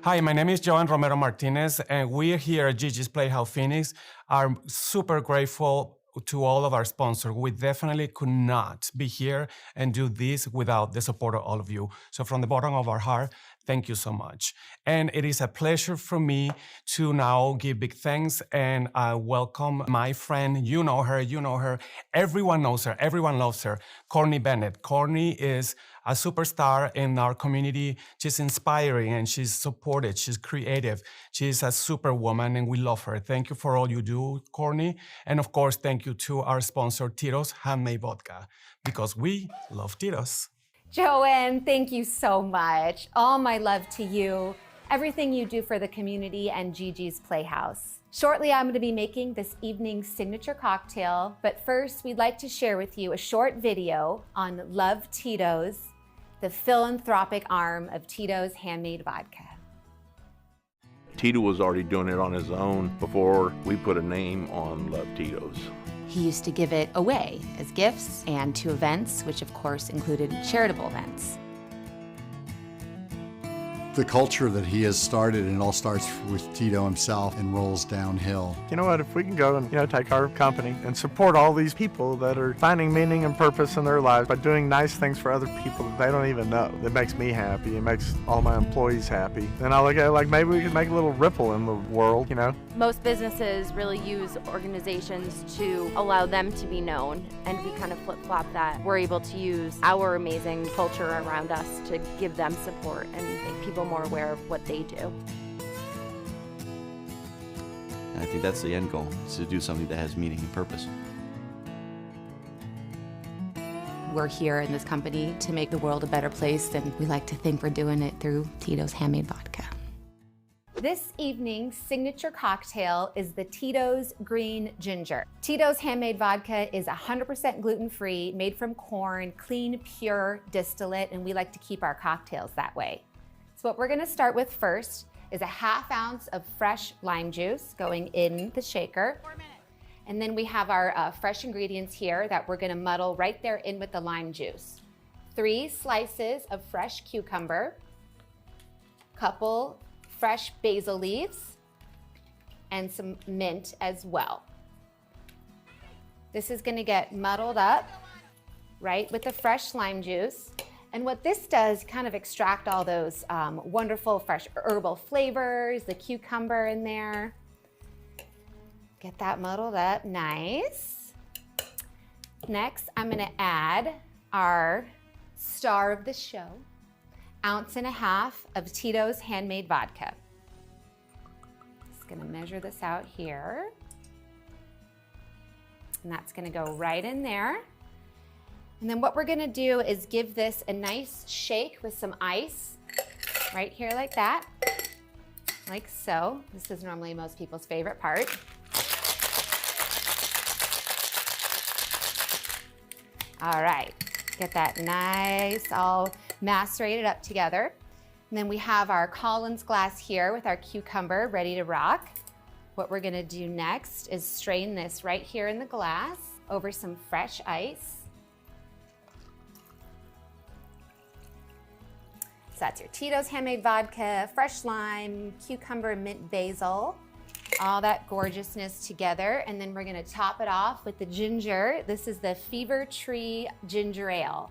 Hi, my name is Joan Romero Martinez, and we here at Gigi's Playhouse Phoenix are super grateful to all of our sponsors. We definitely could not be here and do this without the support of all of you. So from the bottom of our heart, thank you so much. And it is a pleasure for me to now give big thanks and welcome my friend. You know her, everyone knows her, everyone loves her, Courtney Bennett. Courtney is a superstar in our community. She's inspiring and she's supported, she's creative. She's a superwoman and we love her. Thank you for all you do, Courtney. And of course, thank you to our sponsor, Tito's Handmade Vodka, because we love Tito's. Joanne, thank you so much. All my love to you, everything you do for the community and Gigi's Playhouse. Shortly, I'm going to be making this evening's signature cocktail, but first, we'd like to share with you a short video on Love Tito's, the philanthropic arm of Tito's Handmade Vodka. Tito was already doing it on his own before we put a name on Love Tito's. He used to give it away as gifts and to events, which of course included charitable events. The culture that he has started, and it all starts with Tito himself and rolls downhill. You know what, if we can go and take our company and support all these people that are finding meaning and purpose in their lives by doing nice things for other people that they don't even know, it makes me happy, it makes all my employees happy. Then I look at it like maybe we could make a little ripple in the world, you know? Most businesses really use organizations to allow them to be known, and we kind of flip-flop that. We're able to use our amazing culture around us to give them support and make people more aware of what they do. And I think that's the end goal, is to do something that has meaning and purpose. We're here in this company to make the world a better place, and we like to think we're doing it through Tito's Handmade Vodka. This evening's signature cocktail is the Tito's Green Ginger. Tito's Handmade Vodka is 100% gluten-free, made from corn, clean, pure distillate, and we like to keep our cocktails that way. So what we're gonna start with first is a ½ ounce of fresh lime juice going in the shaker. 4 minutes. And then we have our fresh ingredients here that we're gonna muddle right there in with the lime juice. 3 slices of fresh cucumber, couple fresh basil leaves, and some mint as well. This is gonna get muddled up, right, with the fresh lime juice. And what this does, kind of extract all those wonderful fresh herbal flavors, the cucumber in there. Get that muddled up, nice. Next, I'm gonna add our star of the show, 1.5 ounces of Tito's Handmade Vodka. Just gonna measure this out here. And that's gonna go right in there. And then what we're gonna do is give this a nice shake with some ice, right here like that, like so. This is normally most people's favorite part. All right, get that nice, all macerated up together. And then we have our Collins glass here with our cucumber ready to rock. What we're gonna do next is strain this right here in the glass over some fresh ice. So that's your Tito's Handmade Vodka, fresh lime, cucumber, mint, basil, all that gorgeousness together. And then we're gonna top it off with the ginger. This is the Fever Tree Ginger Ale.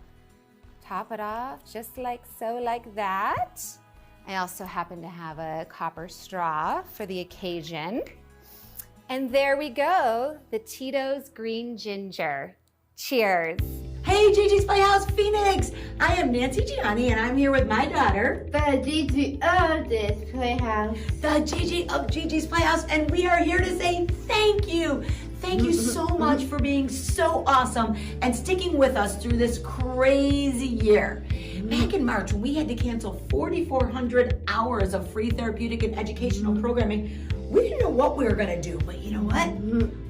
Top it off just like so, like that. I also happen to have a copper straw for the occasion. And there we go, the Tito's Green Ginger. Cheers. Hey, Gigi's Playhouse Phoenix! I am Nancy Gianni, and I'm here with my daughter, the Gigi of this Playhouse. The Gigi of Gigi's Playhouse, and we are here to say thank you. Thank you so much for being so awesome and sticking with us through this crazy year. Back in March, when we had to cancel 4,400 hours of free therapeutic and educational programming, we didn't know what we were gonna do, but you know what?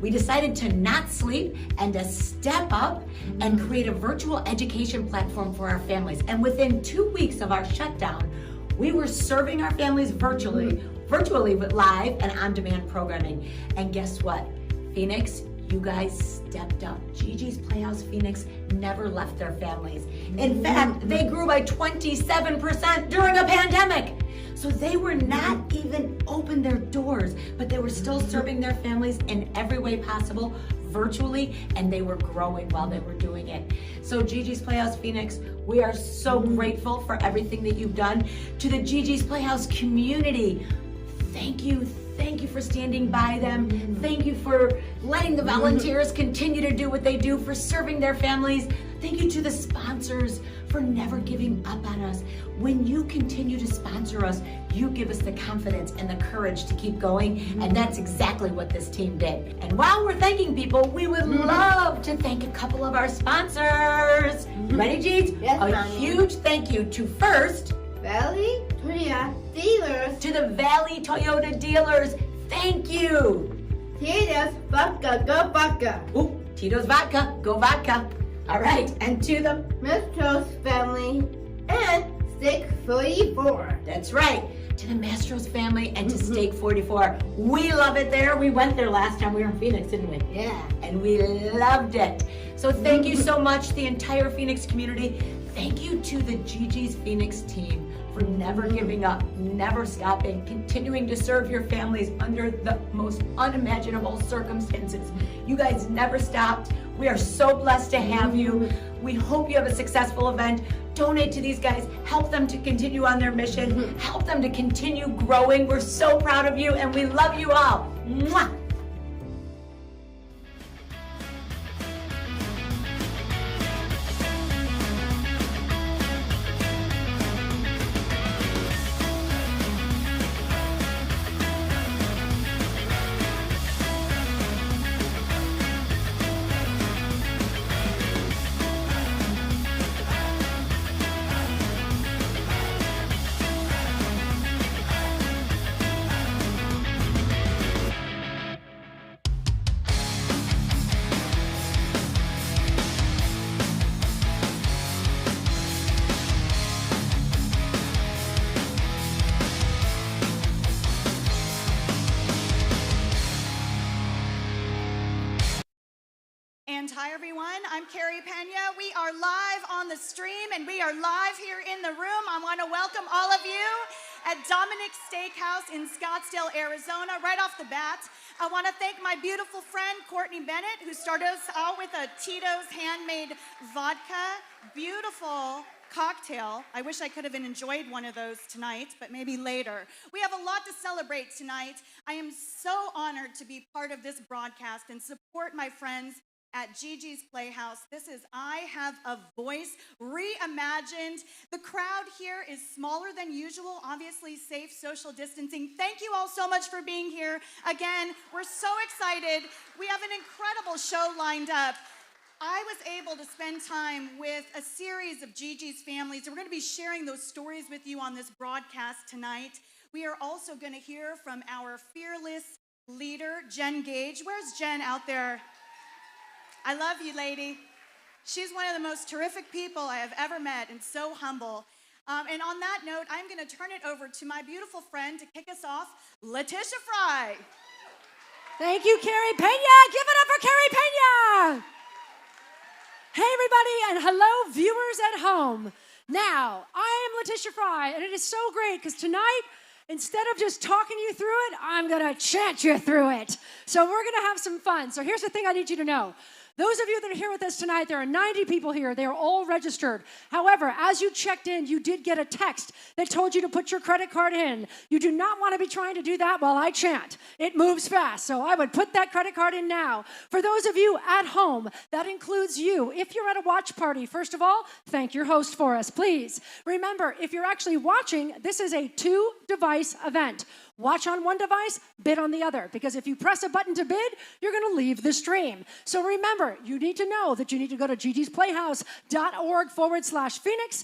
We decided to not sleep and to step up and create a virtual education platform for our families. And within 2 weeks of our shutdown, we were serving our families virtually with live and on-demand programming. And guess what? Phoenix, You guys stepped up. Gigi's Playhouse Phoenix never left their families. In fact, they grew by 27% during a pandemic. So they were not even open their doors, but they were still serving their families in every way possible, virtually, and they were growing while they were doing it. So Gigi's Playhouse Phoenix, we are so grateful for everything that you've done. To the Gigi's Playhouse community, thank you for standing by them. Thank you for letting the volunteers continue to do what they do, for serving their families. Thank you to the sponsors for never giving up on us. When you continue to sponsor us, you give us the confidence and the courage to keep going, and that's exactly what this team did. And while we're thanking people, we would love to thank a couple of our sponsors. Ready, Gage? Yes, a Mommy. huge thank you to first, Valley Toyota dealers. to the Valley Toyota dealers. Thank you. Tito's vodka, go vodka. Ooh, Tito's vodka, go vodka. All right, and to the, Mastro's family and Steak 44. that's right, to the Mastro's family and to Steak 44. We love it there. We went there last time we were in Phoenix, didn't we? Yeah. And we loved it. So thank you so much, the entire Phoenix community. Thank you to the Gigi's Phoenix team for never giving up, never stopping, continuing to serve your families under the most unimaginable circumstances. You guys never stopped. We are so blessed to have you. We hope you have a successful event. Donate to these guys. Help them to continue on their mission. Help them to continue growing. We're so proud of you and we love you all. Mwah! And hi everyone, I'm Carrie Pena. We are live on the stream and we are live here in the room. I want to welcome all of you at Dominic's Steakhouse in Scottsdale, Arizona. Right off the bat, I want to thank my beautiful friend Courtney Bennett, who started us out with a Tito's handmade vodka, beautiful cocktail. I wish I could have enjoyed one of those tonight, but maybe later. We have a lot to celebrate tonight. I am so honored to be part of this broadcast and support my friends at Gigi's Playhouse. This is I Have a Voice, Reimagined. The crowd here is smaller than usual, obviously safe social distancing. Thank you all so much for being here. Again, we're so excited. We have an incredible show lined up. I was able to spend time with a series of Gigi's families. We're going to be sharing those stories with you on this broadcast tonight. We are also going to hear from our fearless leader, Jen Gage. Where's Jen out there? I love you, lady. She's one of the most terrific people I have ever met and so humble. And on that note, I'm going to turn it over to my beautiful friend to kick us off, Letitia Fry. Thank you, Carrie Pena. Give it up for Carrie Pena. Hey, everybody, and hello, viewers at home. Now, I am Letitia Fry, and it is so great because tonight, instead of just talking you through it, I'm going to chant you through it. So we're going to have some fun. So here's the thing I need you to know. Those of you that are here with us tonight, there are 90 people here. They are all registered. However, as you checked in, you did get a text that told you to put your credit card in. You do not want to be trying to do that while I chant. It moves fast, so I would put that credit card in now. For those of you at home, that includes you. If you're at a watch party, first of all, thank your host for us, please. Remember, if you're actually watching, this is a 2-device event. Watch on one device, bid on the other, because if you press a button to bid, you're going to leave the stream. So remember, you need to know that you need to go to gigisplayhouse.org/Phoenix.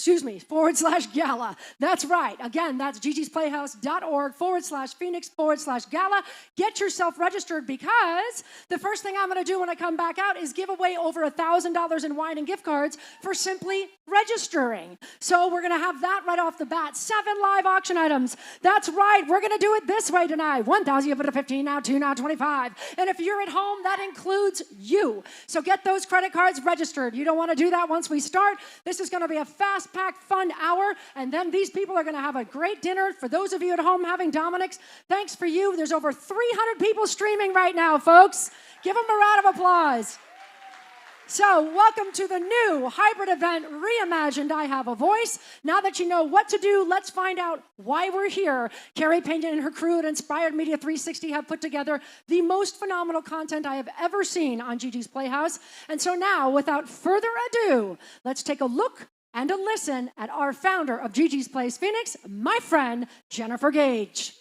/Gala. That's right. Again, that's gigisplayhouse.org/Phoenix/Gala. Get yourself registered because the first thing I'm going to do when I come back out is give away over $1,000 in wine and gift cards for simply registering. So we're going to have that right off the bat. 7 live auction items. That's right. We're going to do it this way tonight. 1,000, you put a 15, now 2, now 25. And if you're at home, that includes you. So get those credit cards registered. You don't want to do that once we start. This is going to be a fast-packed, fun hour, and then these people are going to have a great dinner. For those of you at home having Dominic's, thanks for you. There's over 300 people streaming right now, folks. Give them a round of applause. So, welcome to the new hybrid event, Reimagined, I Have a Voice. Now that you know what to do, let's find out why we're here. Carrie Pena and her crew at Inspired Media 360 have put together the most phenomenal content I have ever seen on Gigi's Playhouse. And so now, without further ado, let's take a look and a listen at our founder of Gigi's Plays Phoenix, my friend, Jennifer Gage.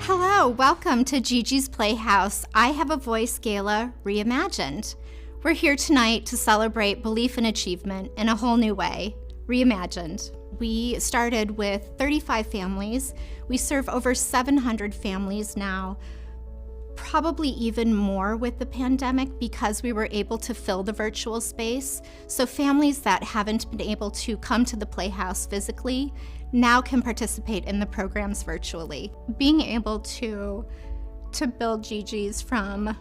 Hello, welcome to Gigi's Playhouse. I Have a Voice Gala Reimagined. We're here tonight to celebrate belief and achievement in a whole new way, reimagined. We started with 35 families. We serve over 700 families now, probably even more with the pandemic because we were able to fill the virtual space. So families that haven't been able to come to the Playhouse physically now can participate in the programs virtually. Being able to build Gigi's from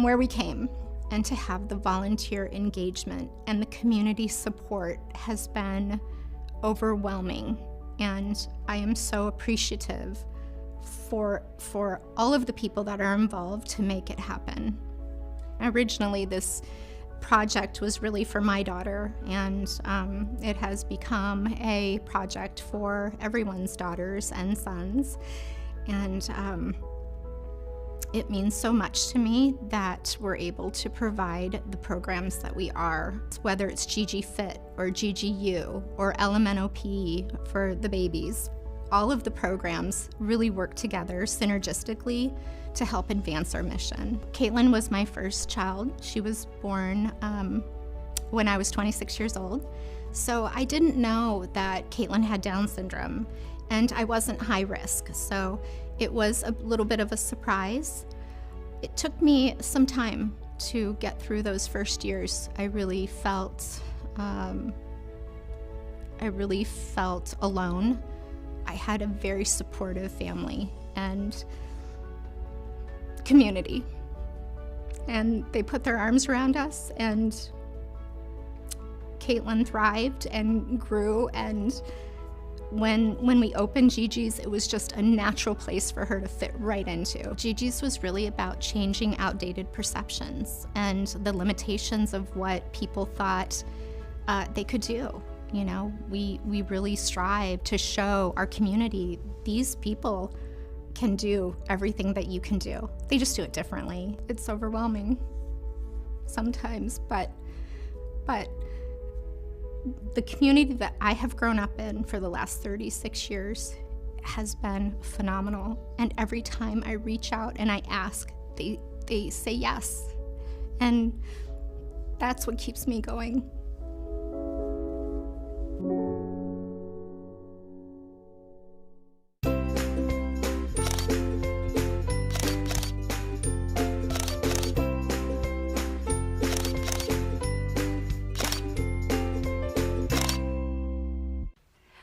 where we came and to have the volunteer engagement and the community support has been overwhelming. And I am so appreciative for all of the people that are involved to make it happen. Originally, this project was really for my daughter, and it has become a project for everyone's daughters and sons. And it means so much to me that we're able to provide the programs that we are, whether it's Gigi Fit or Gigi U or Elemental PE for the babies. All of the programs really work together synergistically to help advance our mission. Caitlin was my first child. She was born when I was 26 years old. So I didn't know that Caitlin had Down syndrome, and I wasn't high risk. So it was a little bit of a surprise. It took me some time to get through those first years. I really felt alone. I had a very supportive family and community, and they put their arms around us, and Caitlin thrived and grew, and when we opened Gigi's, it was just a natural place for her to fit right into. Gigi's was really about changing outdated perceptions and the limitations of what people thought they could do. You know, we really strive to show our community these people can do everything that you can do. They just do it differently. It's overwhelming sometimes, but the community that I have grown up in for the last 36 years has been phenomenal. And every time I reach out and I ask, they say yes. And that's what keeps me going.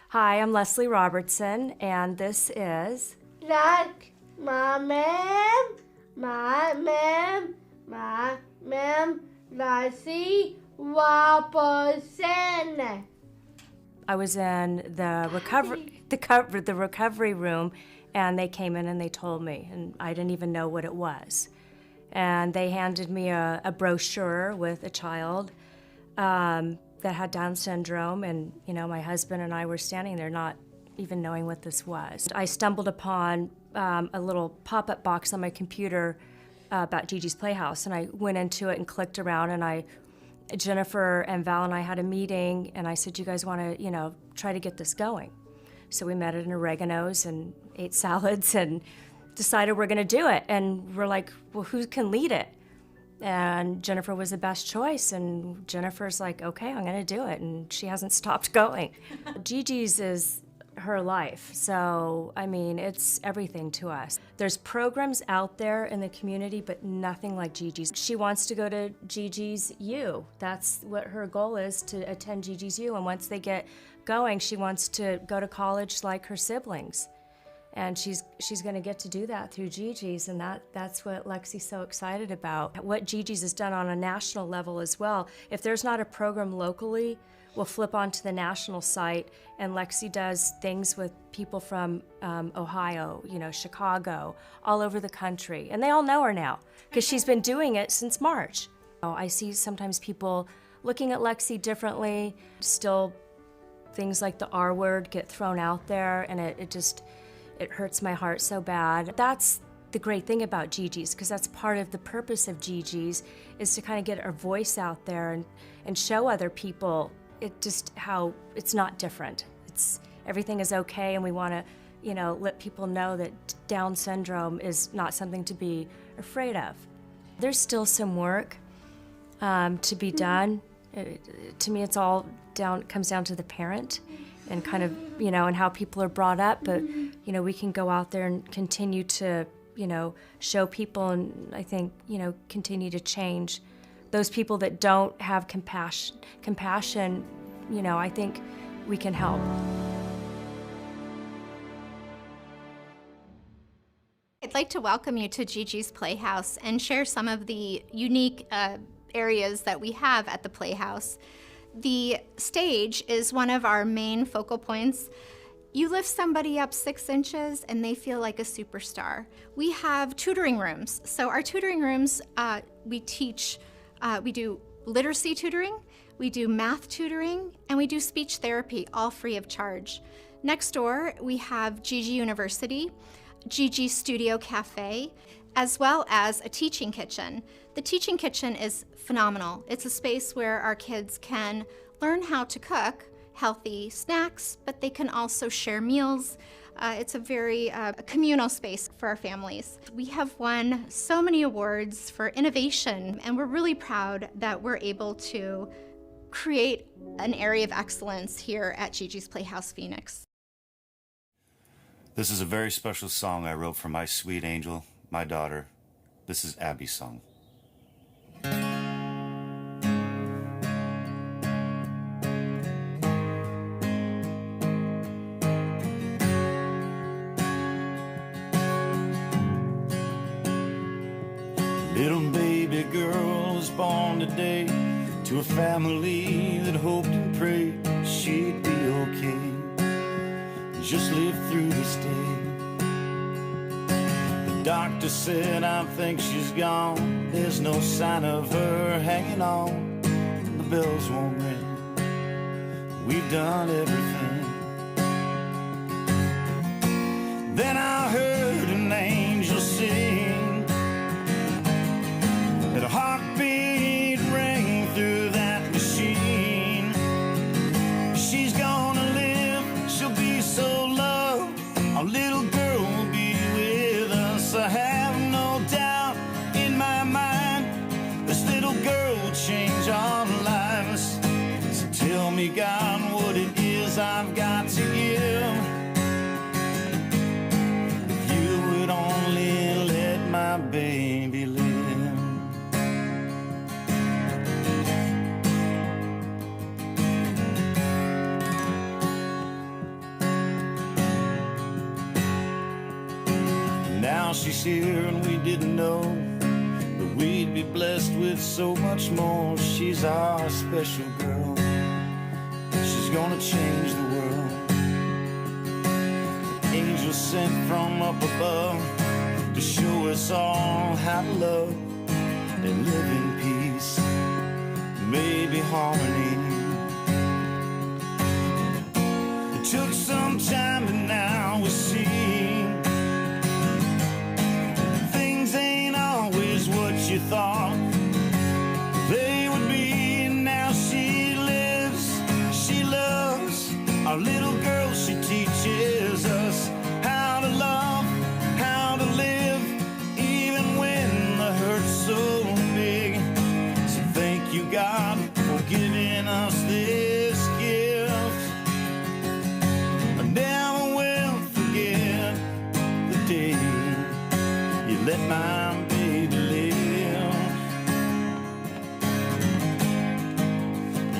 Hi, I'm Leslie Robertson, and this is... Like my ma'am, Leslie Robertson. I was in the recovery room, and they came in and they told me, and I didn't even know what it was. And they handed me a brochure with a child that had Down syndrome, and you know, my husband and I were standing there not even knowing what this was. I stumbled upon a little pop-up box on my computer about Gigi's Playhouse, and I went into it and clicked around, and I Jennifer and Val and I had a meeting, and I said, you guys want to, try to get this going. So we met at an Oregano's and ate salads and decided we're going to do it. And we're like, well, who can lead it? And Jennifer was the best choice, and Jennifer's like, okay, I'm going to do it, and she hasn't stopped going. Gigi's is her life, so I mean, it's everything to us. There's programs out there in the community, but nothing like Gigi's. She wants to go to Gigi's U. That's what her goal is, to attend Gigi's U, and once they get going, she wants to go to college like her siblings. And she's going to get to do that through Gigi's, and that's what Lexi's so excited about. What Gigi's has done on a national level as well. If there's not a program locally, we'll flip onto the national site, and Lexi does things with people from Ohio, Chicago, all over the country. And they all know her now, because she's been doing it since March. I see sometimes people looking at Lexi differently. Still, things like the R word get thrown out there, and it hurts my heart so bad. That's the great thing about Gigi's, because that's part of the purpose of Gigi's, is to kind of get our voice out there and show other people how it's not different. Everything is okay, and we want to, let people know that Down syndrome is not something to be afraid of. There's still some work to be done. To me, it's all comes down to the parent and kind of, and how people are brought up. But, we can go out there and continue to, show people, and I think, continue to change those people that don't have compassion, I think we can help. I'd like to welcome you to Gigi's Playhouse and share some of the unique areas that we have at the Playhouse. The stage is one of our main focal points. You lift somebody up 6 inches and they feel like a superstar. We have tutoring rooms. So our tutoring rooms, we do literacy tutoring, we do math tutoring, and we do speech therapy, all free of charge. Next door, we have Gigi University, Gigi Studio Cafe, as well as a teaching kitchen. The teaching kitchen is phenomenal. It's a space where our kids can learn how to cook healthy snacks, but they can also share meals. It's a very communal space for our families. We have won so many awards for innovation, and we're really proud that we're able to create an area of excellence here at Gigi's Playhouse Phoenix. This is a very special song I wrote for my sweet angel, my daughter. This is Abby's song. Little baby girl was born today to a family that hoped and prayed she'd be okay. Just live through this day. The doctor said, I think she's gone. There's no sign of her hanging on. The bells won't ring. We've done everything. Then I heard an angel sing, and a heartbeat rang through that machine. She's gonna live, she'll be so loved. Our little girl will be with us. I have no doubt in my mind this little girl will change our lives. So tell me, God, what it is I've got to give. If you would only let my baby live. Now she's here and we didn't know that we'd be blessed with so much more. She's our special girl. She's gonna change the world. Angel sent from up above to show us all how to love and live in peace, maybe harmony. It took some time, but now we see things ain't always what you thought they would be.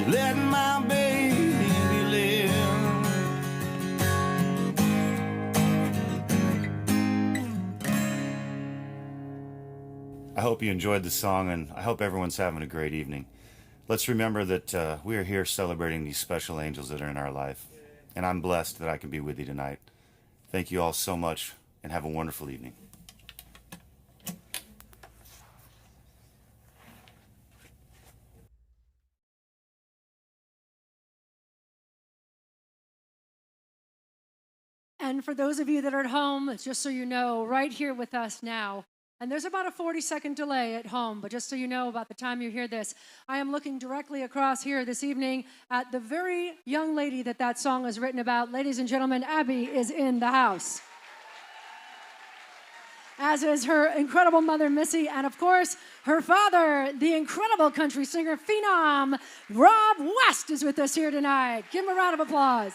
let my baby live. I hope you enjoyed the song, and I hope everyone's having a great evening. Let's remember that we are here celebrating these special angels that are in our life, and I'm blessed that I can be with you tonight. Thank you all so much, and have a wonderful evening. And for those of you that are at home, just so you know, right here with us now, and there's about a 40-second delay at home, but just so you know about the time you hear this, I am looking directly across here this evening at the very young lady that song is written about. Ladies and gentlemen, Abby is in the house. As is her incredible mother, Missy, and of course, her father, the incredible country singer phenom, Rob West, is with us here tonight. Give him a round of applause.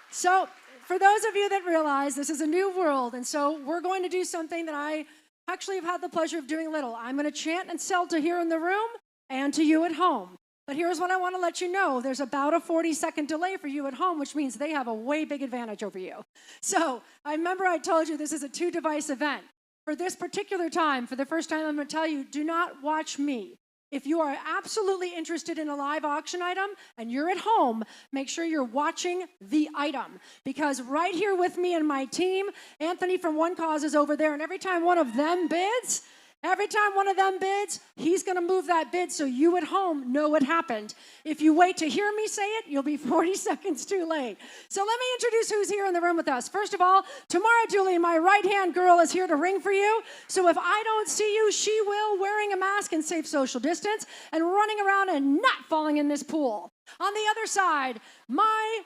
So, for those of you that realize this is a new world, and so we're going to do something that I actually have had the pleasure of doing little. I'm going to chant and sell to here in the room and to you at home. But here's what I want to let you know. There's about a 40-second delay for you at home, which means they have a way big advantage over you. So, I remember I told you this is a 2-device event. For this particular time, for the first time, I'm going to tell you, do not watch me. If you are absolutely interested in a live auction item and you're at home, make sure you're watching the item. Because right here with me and my team, Anthony from One Cause is over there, and every time one of them bids, he's going to move that bid so you at home know what happened. If you wait to hear me say it, you'll be 40 seconds too late. So let me introduce who's here in the room with us. First of all, Tamara Julie, my right-hand girl, is here to ring for you. So if I don't see you, she will, wearing a mask and safe social distance and running around and not falling in this pool. On the other side, my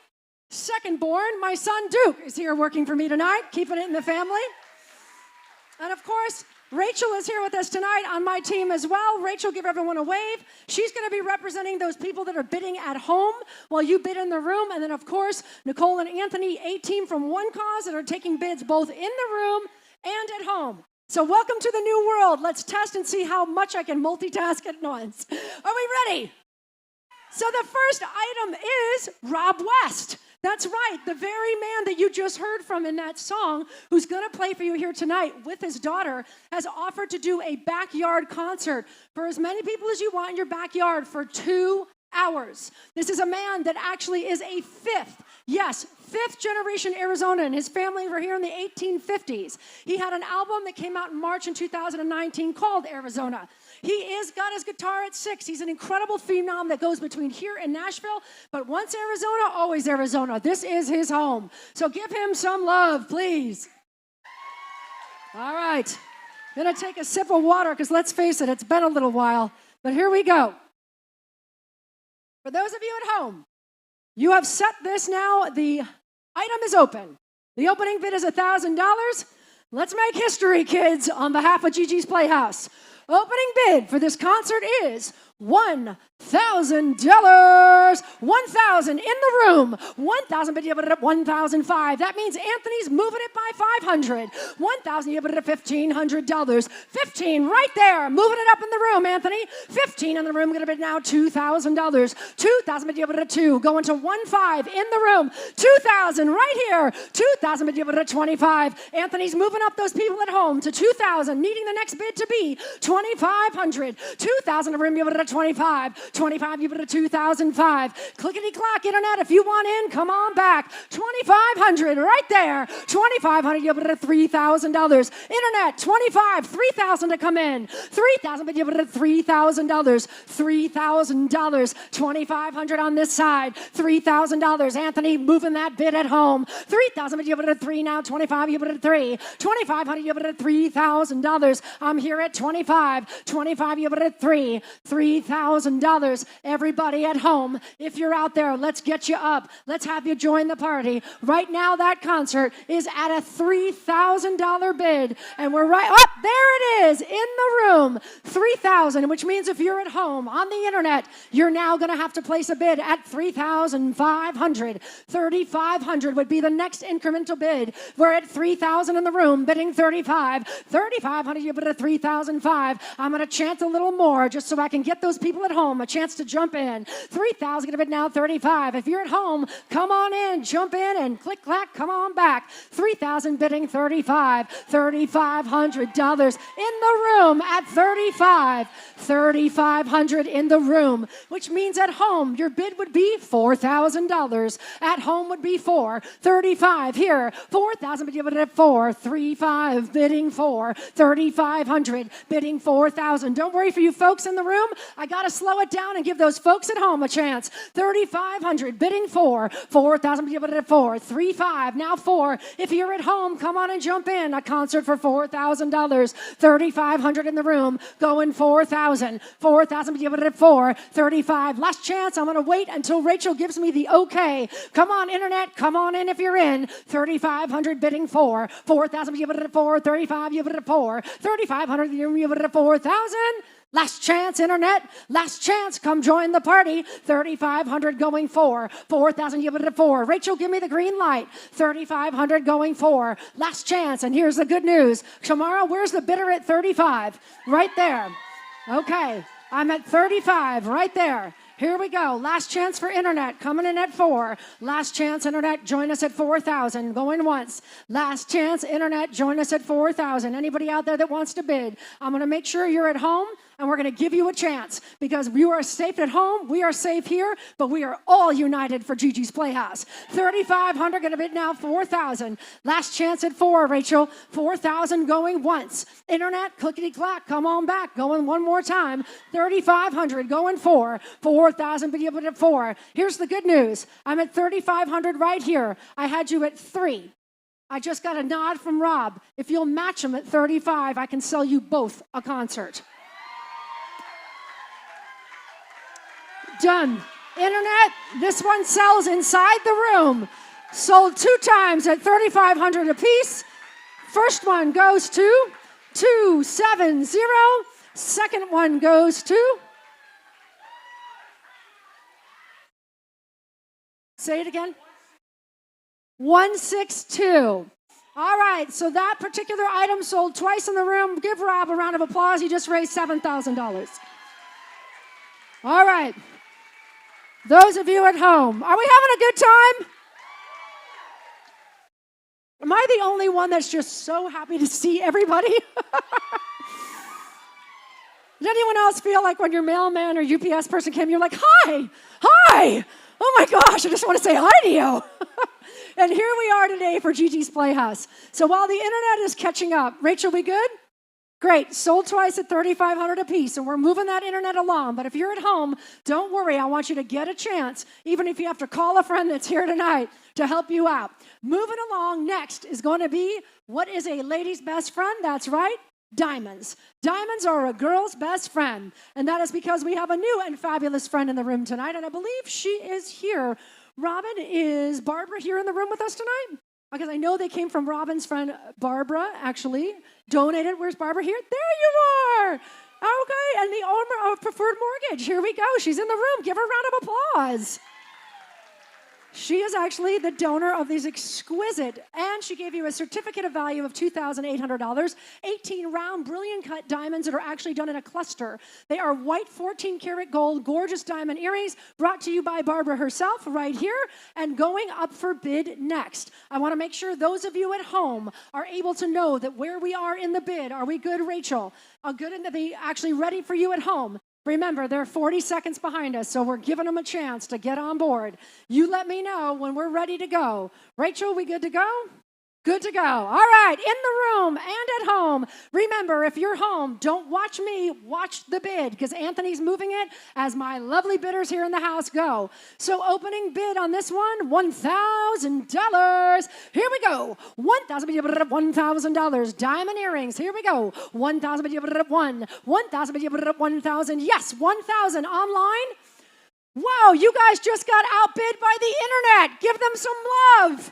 second-born, my son Duke, is here working for me tonight, keeping it in the family. And of course, Rachel is here with us tonight on my team as well. Rachel, give everyone a wave. She's going to be representing those people that are bidding at home while you bid in the room. And then, of course, Nicole and Anthony, a team from One Cause, that are taking bids both in the room and at home. So welcome to the new world. Let's test and see how much I can multitask at once. Are we ready? So the first item is Rob West. That's right, the very man that you just heard from in that song, who's going to play for you here tonight with his daughter, has offered to do a backyard concert for as many people as you want in your backyard for 2 hours. This is a man that actually is a fifth generation Arizonan. His family were here in the 1850s. He had an album that came out in March in 2019 called Arizona. He is got his guitar at 6. He's an incredible phenom that goes between here and Nashville, but once Arizona, always Arizona. This is his home. So give him some love, please. All right. Gonna take a sip of water because let's face it, it's been a little while, but here we go. For those of you at home, you have set this now. The item is open. The opening bid is $1,000. Let's make history, kids, on behalf of Gigi's Playhouse. Opening bid for this concert is $1,000. 1,000 in the room. 1,000, but you put it at 1,005. That means Anthony's moving it by 500. 1,000, you put it at $1,500. 15 right there, moving it up in the room, Anthony. 15 in the room, gonna be now $2,000. 2,000, but you put it at 2. Going to 1,500 in the room. 2,000 right here. 2,000, but you put it at 25. Anthony's moving up those people at home to 2,000, needing the next bid to be 2,500. 2,000 in the room, you put it at 25. 25, you put it at 2,005. Clickety-clack, internet, if you want in, come on back. 2,500 right there. 2,500, you put it at $3,000. Internet, 25, 3,000 to come in. 3,000, but you put it at $3,000. $3,000. 2,500 on this side. $3,000. Anthony moving that bid at home. 3,000, but you put it at 3 now. 25, you put it at 3. 2,500, you put it at $3,000. I'm here at 25. 25, you put it at 3. $3,000. Everybody at home, if you're out there, let's get you up. Let's have you join the party. Right now, that concert is at a $3,000 bid. And we're right up. There it is in the room. $3,000, which means if you're at home on the internet, you're now going to have to place a bid at $3,500. $3,500 would be the next incremental bid. We're at $3,000 in the room, bidding $35,000. $3,500, you put it at $3,005. I'm going to chant a little more just so I can get get those people at home a chance to jump in. 3,000 gonna bid now 35. If you're at home, come on in, jump in, and click clack, come on back. 3,000 bidding 35. $3,500 in the room at 35. 3,500 in the room, which means at home your bid would be $4,000. At home would be 4. 35 here. 4,000 bidding at 4. 3,500 bidding 4. 3,500 bidding 4,000. Don't worry for you folks in the room. I got to slow it down and give those folks at home a chance. 3,500 bidding 4. 4,000 bidding at 4. 3,500 now 4. If you're at home, come on and jump in. A concert for $4,000. 3,500 in the room going 4,000. 4,000 bidding at 4. 35. Last chance. I'm going to wait until Rachel gives me the okay. Come on, internet. Come on in if you're in. 3,500 bidding 4. 4,000 bidding at 4. 35 bidding at 4. 3,500 bidding at 4,000. Last chance, internet. Last chance. Come join the party. 3,500 going 4. 4,000 give it at 4. Rachel, give me the green light. 3,500 going 4. Last chance. And here's the good news. Tomorrow, where's the bidder at 35? Right there. Okay. I'm at 35 right there. Here we go. Last chance for internet coming in at 4. Last chance internet, join us at 4,000. Going once. Last chance internet, join us at 4,000. Anybody out there that wants to bid? I'm going to make sure you're at home and we're going to give you a chance because you are safe at home. We are safe here, but we are all united for Gigi's Playhouse. 3,500 going to bid now 4,000. Last chance at 4, Rachel. 4,000 going once. Internet, clickety-clack, come on back. Going one more time. 3,500 going 4. 4,000 bid at 4. Here's the good news. I'm at 3,500 right here. I had you at 3. I just got a nod from Rob. If you'll match them at 35, I can sell you both a concert. Done. Internet, this one sells inside the room. Sold 2 times at 3,500 apiece. First one goes to 270. Second one goes to... Say it again. 162. All right, so that particular item sold twice in the room. Give Rob a round of applause. He just raised $7,000. All right. Those of you at home, are we having a good time? Am I the only one that's just so happy to see everybody? Did anyone else feel like when your mailman or UPS person came, you're like, hi, oh my gosh, I just want to say hi to you. And here we are today for Gigi's Playhouse. So while the internet is catching up, Rachel, we good? Great, sold twice at 3,500 apiece, and we're moving that internet along. But if you're at home, don't worry. I want you to get a chance, even if you have to call a friend that's here tonight to help you out. Moving along, next is going to be, what is a lady's best friend? That's right, diamonds. Diamonds are a girl's best friend, and that is because we have a new and fabulous friend in the room tonight, and I believe she is here. Robin, is Barbara here in the room with us tonight? Because I know they came from Robin's friend Barbara, actually, donated. Where's Barbara here? There you are. Okay, and the owner of Preferred Mortgage. Here we go. She's in the room. Give her a round of applause. She is actually the donor of these exquisite, and she gave you a certificate of value of $2,800, 18 round, brilliant cut diamonds that are actually done in a cluster. They are white 14 karat gold, gorgeous diamond earrings, brought to you by Barbara herself right here, and going up for bid next. I want to make sure those of you at home are able to know that where we are in the bid. Are we good, Rachel? Are good and they actually ready for you at home? Remember, they're 40 seconds behind us, so we're giving them a chance to get on board. You let me know when we're ready to go. Rachel, we good to go? Good to go. All right, in the room and at home. Remember, if you're home, don't watch me, watch the bid, because Anthony's moving it as my lovely bidders here in the house go. So opening bid on this one, $1,000. Here we go. $1,000. Diamond earrings. Here we go. $1,000. 1,000. 1,000. Yes, 1,000 online. Wow, you guys just got outbid by the internet. Give them some love.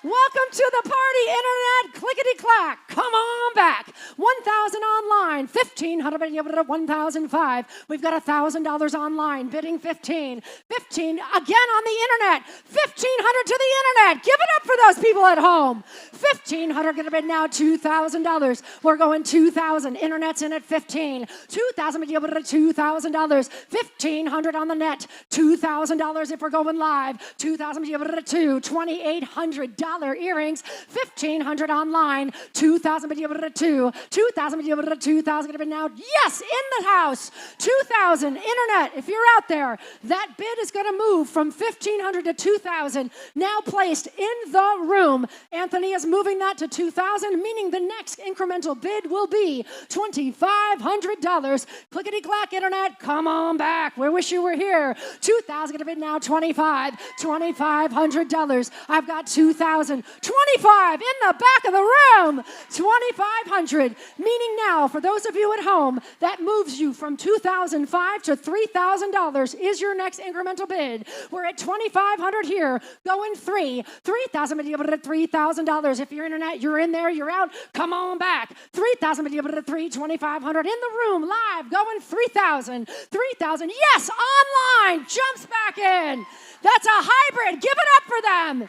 Welcome to the party, internet, clickety-clack. Come on back. 1,000 online, 1,500, 1,005. We've got $1,000 online, bidding 15. 15 again on the internet, 1,500 to the internet. Give it up for those people at home. 1,500 gonna bid now, $2,000. We're going 2,000. Internet's in at 15. 2,000 $2,000. 1,500 on the net. $2,000 if we're going live. 2,000 $2,800 earrings. 1,500 online. 2,000 $2,000 $2,000 now. Yes, in the house. 2,000 internet. If you're out there, that bid is going to move from 1,500 to 2,000. Now placed in the room. Anthony is moving that to 2,000, meaning the next incremental bid will be $2,500. Clickety-clack internet, come on back. We wish you were here. 2,000 going to bid now, 25. $2,500. I've got 2,000. 25 in the back of the room. 2,500. Meaning now, for those of you at home, that moves you from $2,005 to $3,000 is your next incremental bid. We're at 2,500 here, going 3. 3,000 $3,000. If you're internet, you're in there, you're out. Come on back. 3,000 2,500 in the room, live, going 3,000. 3,000. Yes, online. Jumps back in. That's a hybrid. Give it up for them.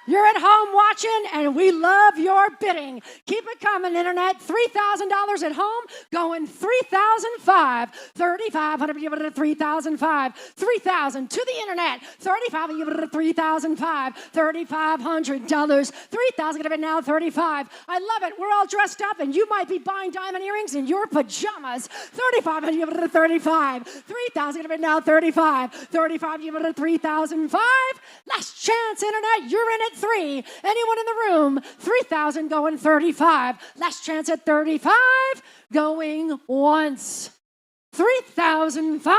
You're at home watching, and we love your bidding. Keep it coming, internet. $3,000 at home, going 3,005. 3,500 3,005. 3,000 to the internet. 3,500 3,005. $3,500. 3,000 gonna be now 35. I love it. We're all dressed up, and you might be buying diamond earrings in your pajamas. 3,500 35. 3,000 gonna be now 35. 3,500 3,005. Last chance, internet. You're in it. 3. Anyone in the room? 3,000 going 35. Last chance at 35. Going once. 3,005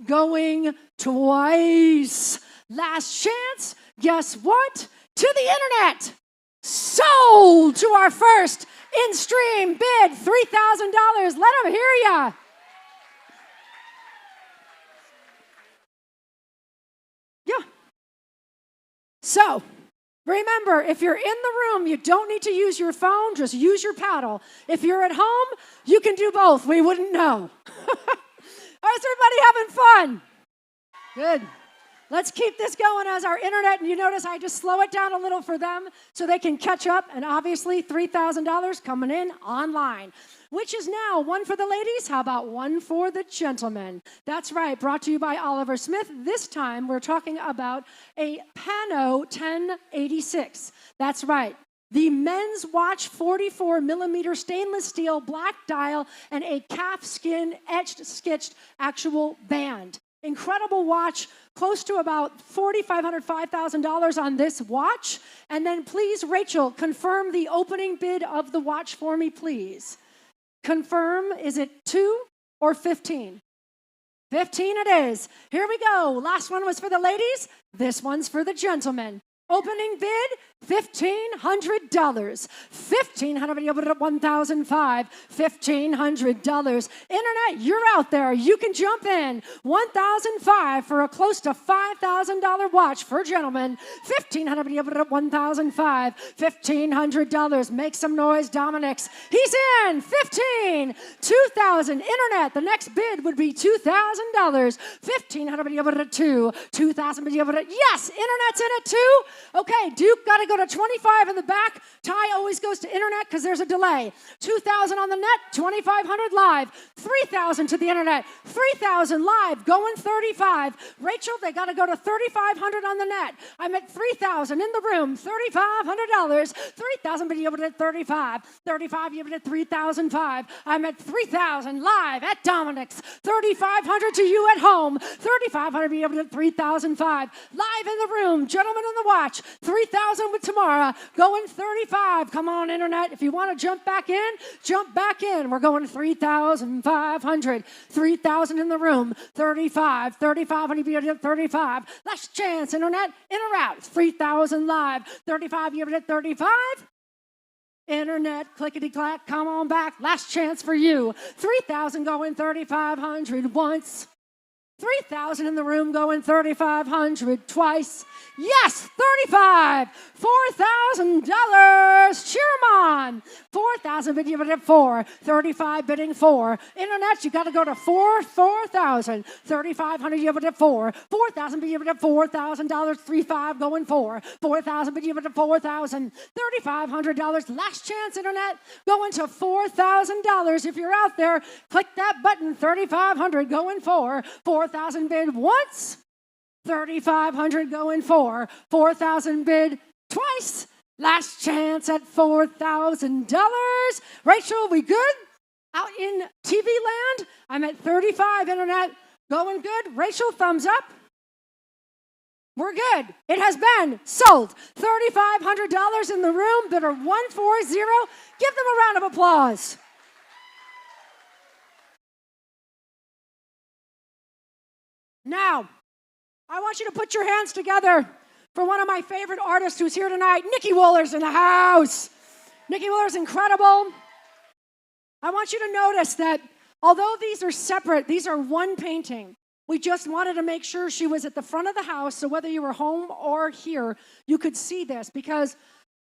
going twice. Last chance. Guess what? To the internet. Sold to our first in-stream bid. $3,000. Let them hear ya. Yeah. So, remember, if you're in the room, you don't need to use your phone, just use your paddle. If you're at home, you can do both. We wouldn't know. How's everybody having fun? Good. Let's keep this going as our internet, and you notice I just slow it down a little for them so they can catch up, and obviously $3,000 coming in online. Which is now one for the ladies. How about one for the gentlemen? That's right, brought to you by Oliver Smith. This time we're talking about a Pano 1086. That's right. The men's watch, 44 millimeter stainless steel black dial and a calf skin etched, sketched actual band. Incredible watch, close to about $4,500, $5,000 on this watch. And then please, Rachel, confirm the opening bid of the watch for me, please. Confirm, is it 2 or 15? 15 it is. Here we go. Last one was for the ladies. This one's for the gentlemen. Opening bid, $1,500. $1,500, 1,005. $1,500. Internet, you're out there. You can jump in. 1,005 for a close to $5,000 watch for gentlemen. $1,500, 1,005. $1,500. Make some noise, Dominic's. He's in. 15. 2,000. Internet, the next bid would be $2,000. $1,500, 2. 2,000. Yes, internet's in it too. Okay, Duke got to go to 25 in the back. Ty always goes to internet because there's a delay. 2,000 on the net, 2,500 live. 3,000 to the internet, 3,000 live, going 35. Rachel, they got to go to 3,500 on the net. I'm at 3,000 in the room, $3,500. 3,000, but you able to 35. 35, you able to 3,005. I'm at 3,000 live at Dominic's. 3,500 to you at home. 3,500, be able to 3,005. Live in the room, gentlemen on the watch. 3,000 with Tamara, going 35. Come on, internet. If you want to jump back in, jump back in. We're going 3,500. 3,000 in the room. 35. 3,500, 35. Last chance, internet, in or out. 3,000 live. 35, you at 35. Internet, clickety-clack, come on back. Last chance for you. 3,000 going 3,500 once. 3,000 in the room going 3,500 twice. Yes, 35. $4,000. Cheer 'em on. 4,000 bidding at 4. 35 bidding 4. Internet, you got to go to 4,000. 3,500 you have it at 4. 4,000 bidding at $4,000. 3,500 going 4. 4,000 bidding at 4,000. $3,500. Last chance, internet, going to $4,000. If you're out there, click that button. 3,500 going 4. 4,000 bid once. 3,500 going 4. 4,000 bid twice. Last chance at $4,000. Rachel, we good? Out in TV land, I'm at 35, internet. Going good? Rachel, thumbs up. We're good. It has been sold. $3,500 in the room. Bidder 140. Give them a round of applause. Now, I want you to put your hands together for one of my favorite artists who's here tonight. Nikki Wooler's in the house. Nikki Wooler's incredible. I want you to notice that although these are separate, these are one painting. We just wanted to make sure she was at the front of the house, so whether you were home or here, you could see this, because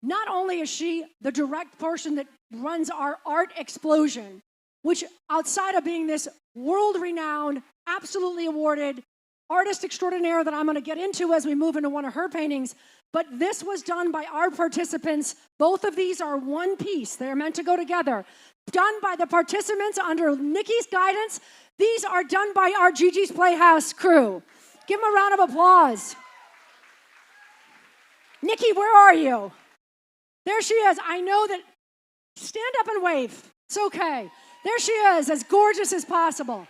not only is she the direct person that runs our art explosion, which outside of being this world-renowned, absolutely awarded artist extraordinaire that I'm going to get into as we move into one of her paintings, but this was done by our participants. Both of these are one piece. They're meant to go together. Done by the participants under Nikki's guidance. These are done by our Gigi's Playhouse crew. Give them a round of applause. Nikki, where are you? There she is. I know that. Stand up and wave. It's okay. There she is, as gorgeous as possible.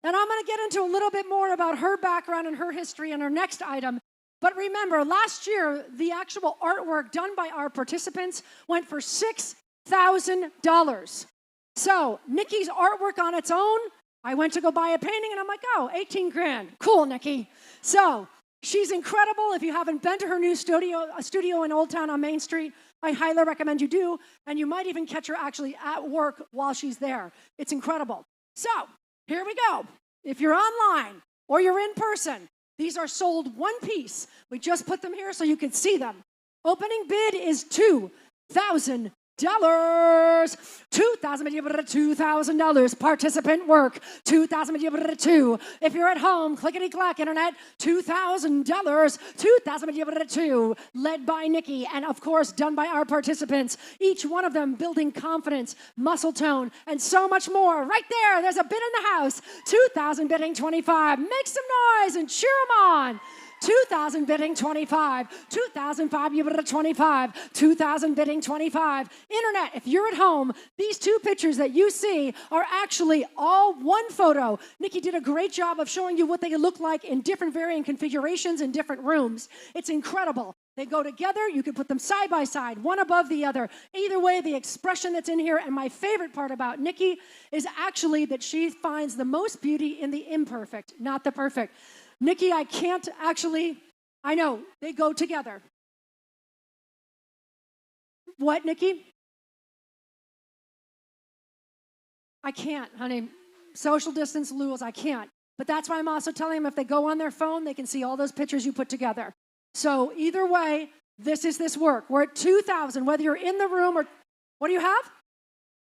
And I'm going to get into a little bit more about her background and her history in our next item. But remember, last year, the actual artwork done by our participants went for $6,000. So Nikki's artwork on its own, I went to go buy a painting, and I'm like, oh, 18 grand. Cool, Nikki. So she's incredible. If you haven't been to her new studio in Old Town on Main Street, I highly recommend you do. And you might even catch her actually at work while she's there. It's incredible. So here we go. If you're online or you're in person, these are sold one piece. We just put them here so you can see them. Opening bid is $2,000. $2,000. Participant work. $2,000. If you're at home, clickety clack, internet. $2,000. $2,000. Led by Nikki, and of course done by our participants. Each one of them building confidence, muscle tone, and so much more. Right there, there's a bid in the house. 2,000 bidding 25. Make some noise and cheer them on. 2,000 bidding 25, 2,005 you bid at 25, 2,000 bidding 25. Internet, if you're at home, these two pictures that you see are actually all one photo. Nikki did a great job of showing you what they look like in different varying configurations in different rooms. It's incredible. They go together. You can put them side by side, one above the other. Either way, the expression that's in here, and my favorite part about Nikki is actually that she finds the most beauty in the imperfect, not the perfect. Nikki, I can't actually, I know, they go together. What, Nikki? I can't, honey. Social distance rules, I can't. But that's why I'm also telling them if they go on their phone, they can see all those pictures you put together. So either way, this is this work. We're at 2,000, whether you're in the room or, what do you have?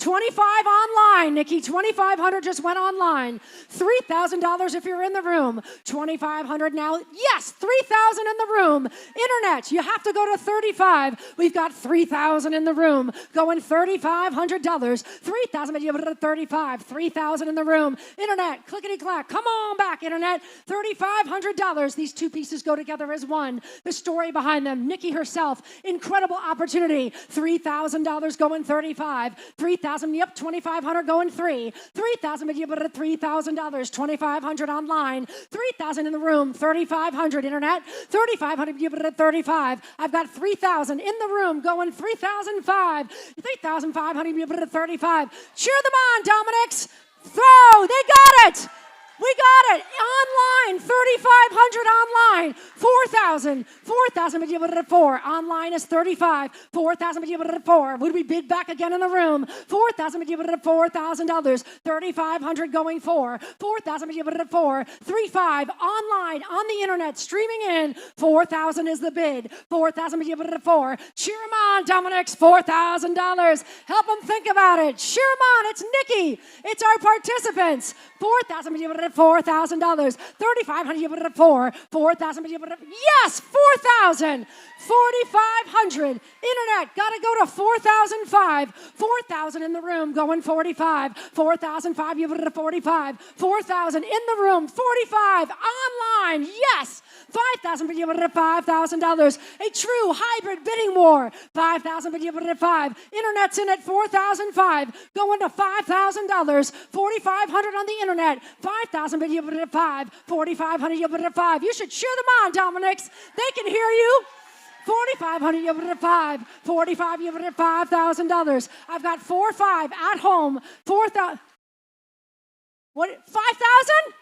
25 online, Nikki. 2,500 just went online. $3,000 if you're in the room. 2,500 now. Yes, 3,000 in the room. Internet, you have to go to 35. We've got 3,000 in the room. Going $3,500. 3,000, but you have to 35. 3,000 in the room. Internet, clickety clack. Come on back, internet. $3,500. These two pieces go together as one. The story behind them, Nikki herself. Incredible opportunity. $3,000 going 35. 3,000. Yep, 2,500 going 3. 3,000, but you put it at $3,000. 2,500 online. 3,000 in the room. 3,500 internet. 3,500, you put it at 35. I've got 3,000 in the room going 3,005. 3,500, you put it at 35. Cheer them on, Dominics. Throw. They got it. We got it. Online, 3,500 online. 4,000. 4,000, but you put it at 4. Online is 35. 4,000, but you put it at 4. Would we bid back again in the room? 4,000, but you put it at $4,000. 3,500 going 4. 4,000, but you put it at 4. 3,500 online, on the internet, streaming in. 4,000 is the bid. 4,000, but you put it at 4. Cheer him on, Dominic's $4,000. Help him think about it. Cheer him on. It's Nikki. It's our participants. 4,000, but you put it at $4,000. 3,500, you put it at 4. 4,000, but you put it at, yes, 4,000. 4,500. Internet, got to go to 4,005. 4,000 in the room, going 45. 4,005, you put it at 45. 4,000 in the room, 45. Online, yes. 5,000, but you put it at $5,000. A true hybrid bidding war. 5,000, but you put it at 5. Internet's in at 4,005. Going to $5,000. 4,500 on the internet. 5,000, but you put it at 5. 4,500, you put it at 5. You should cheer them on, Dominics. They can hear you. 4,500, you put it at 5. 45, you put it at $5,000. I've got 4,500 at home. 4,000. What? 5,000?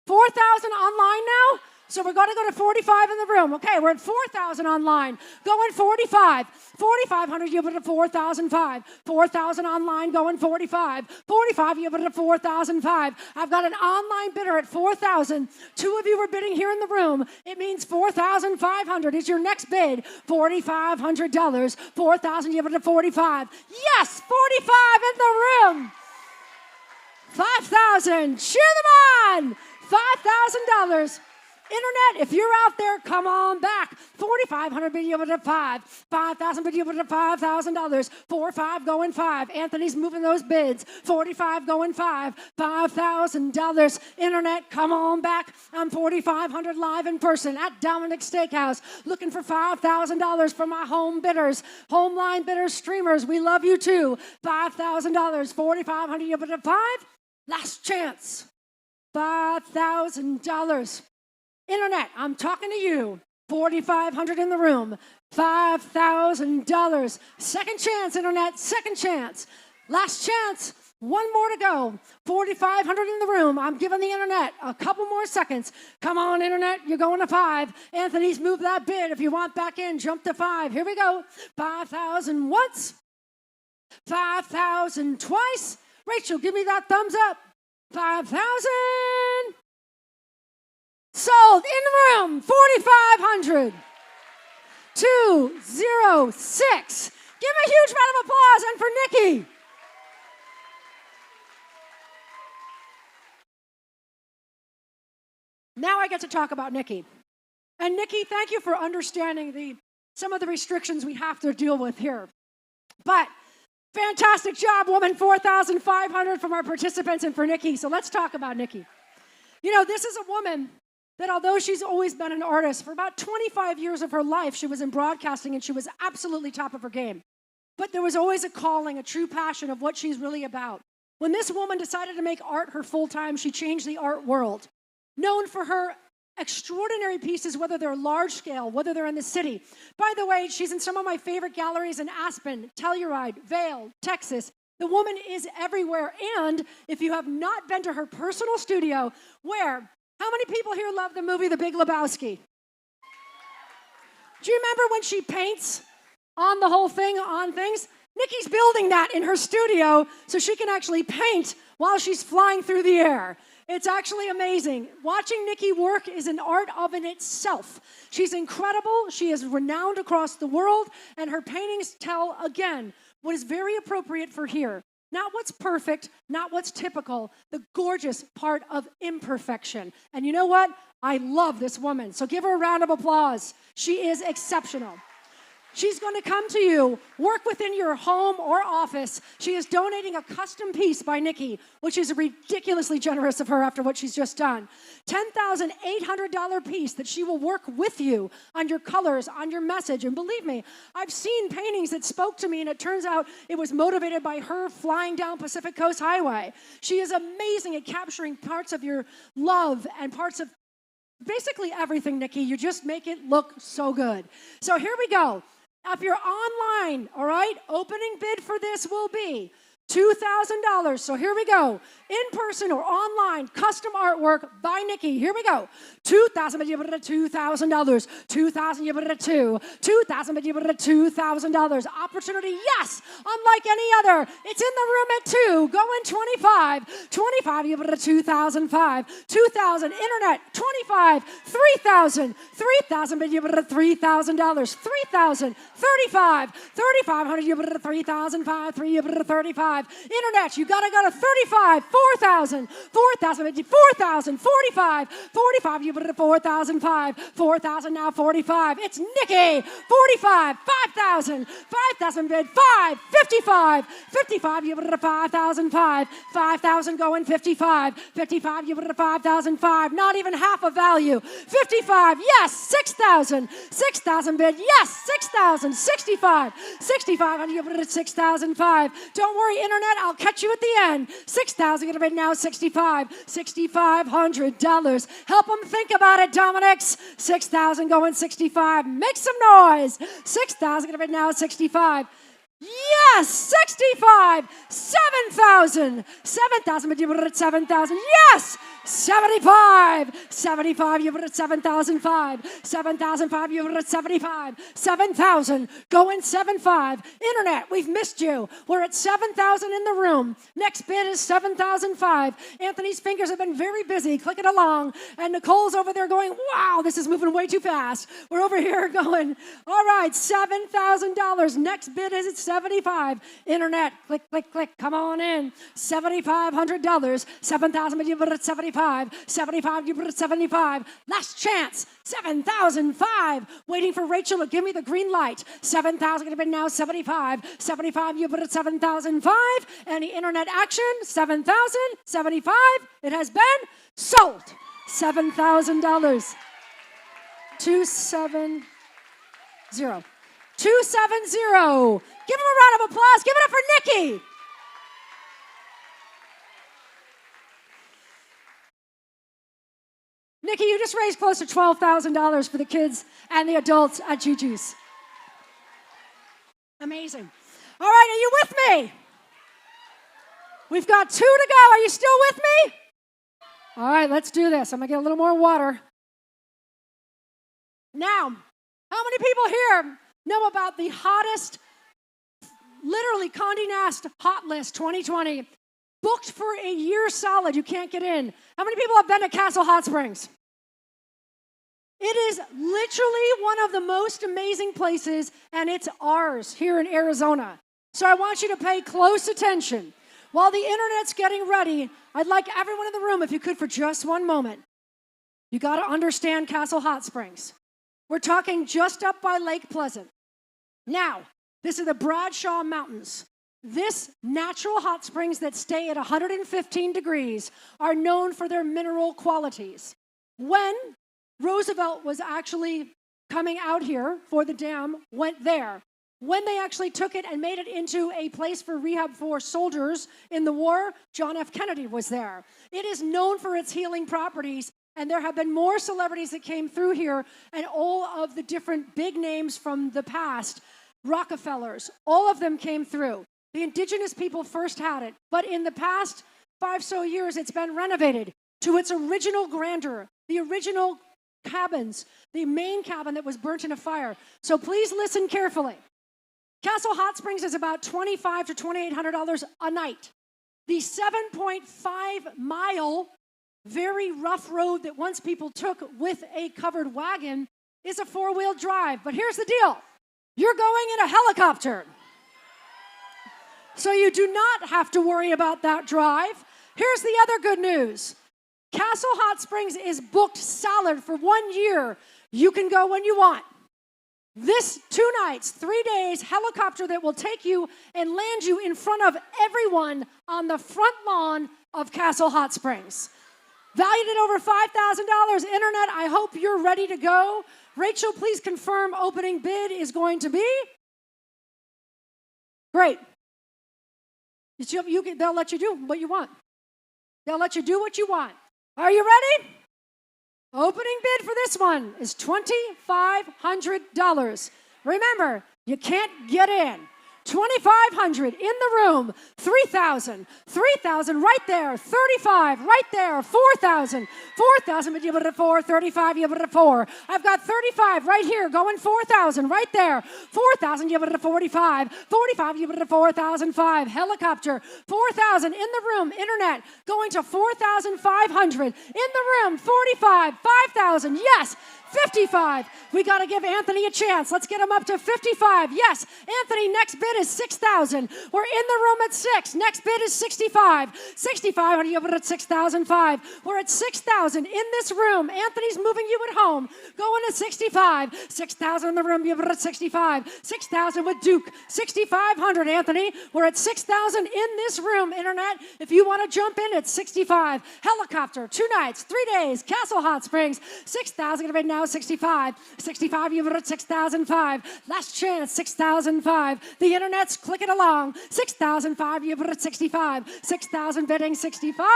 4,000 online now? So we're going to go to 45 in the room. Okay, we're at 4,000 online. Going 45. 4,500, you put it at 4,005. 4,000 online, going 45. 45, you put it at 4,005. I've got an online bidder at 4,000. 2 of you are bidding here in the room. It means 4,500 is your next bid. $4,500. 4,000, you put it at 45. Yes, 45 in the room. 5,000. Cheer them on. $5,000. Internet, if you're out there, come on back. 4,500, but you put it at 5. 5,000, but you put it at $5,000. 4,500 going 5. Anthony's moving those bids. 45 going 5. $5,000. Internet, come on back. I'm 4,500 live in person at Dominic's Steakhouse, looking for $5,000 for my home bidders, home line bidders, streamers. We love you too. $5,000. 4,500, you put it at 5. Last chance. $5,000. Internet, I'm talking to you. 4,500 in the room. $5,000. Second chance, Internet. Second chance. Last chance. One more to go. 4,500 in the room. I'm giving the Internet a couple more seconds. Come on, Internet. You're going to 5. Anthony's moved that bid. If you want back in, jump to 5. Here we go. 5,000 once. 5,000 twice. Rachel, give me that thumbs up. 5,000. Sold in the room, 4,500. 206. Give a huge round of applause and for Nikki. Now I get to talk about Nikki. And Nikki, thank you for understanding some of the restrictions we have to deal with here. But fantastic job, woman. 4,500 from our participants and for Nikki. So let's talk about Nikki. You know, this is a woman that although she's always been an artist, for about 25 years of her life, she was in broadcasting and she was absolutely top of her game. But there was always a calling, a true passion of what she's really about. When this woman decided to make art her full-time, she changed the art world. Known for her extraordinary pieces, whether they're large scale, whether they're in the city. By the way, she's in some of my favorite galleries in Aspen, Telluride, Vail, Texas. The woman is everywhere. And if you have not been to her personal studio, how many people here love the movie The Big Lebowski? Do you remember when she paints on the whole thing, on things? Nikki's building that in her studio so she can actually paint while she's flying through the air. It's actually amazing. Watching Nikki work is an art of in itself. She's incredible. She is renowned across the world, and her paintings tell, again, what is very appropriate for here. Not what's perfect, not what's typical, the gorgeous part of imperfection. And you know what? I love this woman. So give her a round of applause. She is exceptional. She's going to come to you, work within your home or office. She is donating a custom piece by Nikki, which is ridiculously generous of her after what she's just done. $10,800 piece that she will work with you on your colors, on your message. And believe me, I've seen paintings that spoke to me, and it turns out it was motivated by her flying down Pacific Coast Highway. She is amazing at capturing parts of your love and parts of basically everything, Nikki. You just make it look so good. So here we go. If you're online, all right, opening bid for this will be $2,000. So here we go. In person or online, custom artwork by Nikki. Here we go. $2,000, but you put it at $2,000. $2,000, you put it at $2,000. $2,000, but you put it at $2,000. Opportunity, yes, unlike any other. It's in the room at 2. Go in 25. 25, you put it at 2005. 2,000, internet, 25. 3,000. 3,000, but you put it at $3,000. 3,000, 35. 3,500, you put it at 3,005. 3, you put it at 35. Internet, you gotta go to 35. 4,000. 4,000, 4,000. 45. 45, you put it at 4,005. 4,000, now 45. It's Nikki. 45. 5,000. 5,000 bid. 5. 55. 55, you put it at 5,005. 5,000 going 55. 55, you put it at 5,005. Not even half a value. 55, yes. 6,000. 6,000 bid. Yes. 6,000. 65. 65, you put it at 6,005. Don't worry, internet, I'll catch you at the end. 6,000 gonna bid now 65. $6,500. Help them think about it, Dominics. 6,000 going 65. Make some noise. 6,000 gonna bid now 65. Yes, 65, 7,000, 7,000, but you put it at 7,000. Yes, 75, 75, you put it at 7,005. 7,005, you put it at 75. 7,000, going 7,5. Internet, we've missed you. We're at 7,000 in the room. Next bid is 7,005. Anthony's fingers have been very busy clicking along, and Nicole's over there going, wow, this is moving way too fast. We're over here going, all right, $7,000. Next bid is at 75. Internet, click, click, click, come on in. $7,500. 7,000, but you put it at 75. 75, you put it at 75. Last chance, 7,005. Waiting for Rachel to give me the green light. 7,000, gonna be now 75. 75, you put it at 7,005. Any internet action, 7,000, 75. It has been sold. $7,000. 270. 270. Give him a round of applause. Give it up for Nikki. Nikki, you just raised close to $12,000 for the kids and the adults at Gigi's. Amazing. All right, are you with me? We've got 2 to go. Are you still with me? All right, let's do this. I'm going to get a little more water. Now, how many people here know about the hottest, literally Condé Nast Hot List 2020, booked for a year solid? You can't get in. How many people have been to Castle Hot Springs? It is literally one of the most amazing places, and it's ours here in Arizona. So I want you to pay close attention. While the internet's getting ready, I'd like everyone in the room, if you could, for just one moment. You got to understand Castle Hot Springs. We're talking just up by Lake Pleasant. Now, this is the Bradshaw Mountains. This natural hot springs that stay at 115 degrees are known for their mineral qualities. When Roosevelt was actually coming out here for the dam, went there. When they actually took it and made it into a place for rehab for soldiers in the war, John F. Kennedy was there. It is known for its healing properties, and there have been more celebrities that came through here, and all of the different big names from the past, Rockefellers, all of them came through. The indigenous people first had it, but in the past 5 so years, it's been renovated to its original grandeur, the original cabins, the main cabin that was burnt in a fire. So please listen carefully. Castle Hot Springs is about $2,500 to $2,800 a night. The 7.5-mile, very rough road that once people took with a covered wagon is a 4-wheel drive. But here's the deal. You're going in a helicopter. So you do not have to worry about that drive. Here's the other good news. Castle Hot Springs is booked solid for 1 year. You can go when you want. This 2 nights, 3 days helicopter that will take you and land you in front of everyone on the front lawn of Castle Hot Springs. Valued at over $5,000. Internet, I hope you're ready to go. Rachel, please confirm opening bid is going to be. Great. They'll let you do what you want. They'll let you do what you want. Are you ready? Opening bid for this one is $2,500. Remember, you can't get in. 2,500 in the room, 3,000, 3,000 right there, 35 right there, 4,000, 4,000, but you put it at 4, 35, you put it at 4. I've got 35 right here, going 4,000 right there, 4,000, you put it at 45, 45, you put it at 4,005, helicopter, 4,000 in the room, internet, going to 4,500, in the room, 45, 5,000, yes, 55. We got to give Anthony a chance. Let's get him up to 55. Yes, Anthony, next bid is 6,000. We're in the room at 6. Next bid is 65. 65, are you up at 6,005? We're at 6,000 in this room. Anthony's moving you at home. Going to 65. 6,000 in the room, you're at 65. 6,000 with Duke. 6,500, Anthony. We're at 6,000 in this room, internet. If you want to jump in, it's 65. Helicopter, 2 nights, 3 days, Castle Hot Springs. 6,000 right now, 65. 65, you're at 6,005. Last chance, 6,005. The internet's clicking along. 6,005, you're at 65. 6,000 bidding, 65.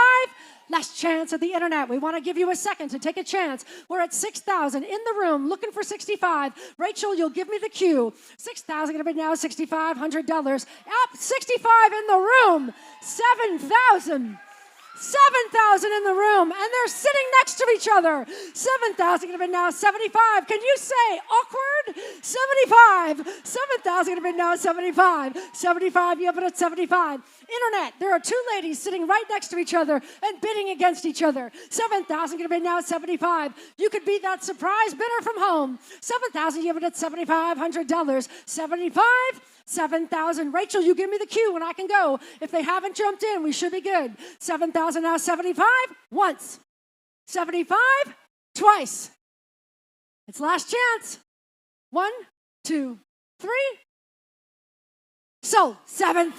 Last chance of the internet. We want to give you a second to take a chance. We're at 6,000 in the room, looking for 65. Rachel, you'll give me the cue. 6,000 going to be now $6,500. Up 65 in the room. 7,000. 7,000 in the room, and they're sitting next to each other. 7,000 going to be now 75. Can you say awkward? 75. 7,000 going to be now 75. 75, you have it at 75. Internet, there are 2 ladies sitting right next to each other and bidding against each other. 7,000 going to be now 75. You could be that surprise bidder from home. 7,000, you have it at $7,500. 75. 7,000. Rachel, you give me the cue when I can go. If they haven't jumped in, we should be good. 7,000 now, 75. Once. 75. Twice. It's last chance. 1, 2, 3. So, $7,000.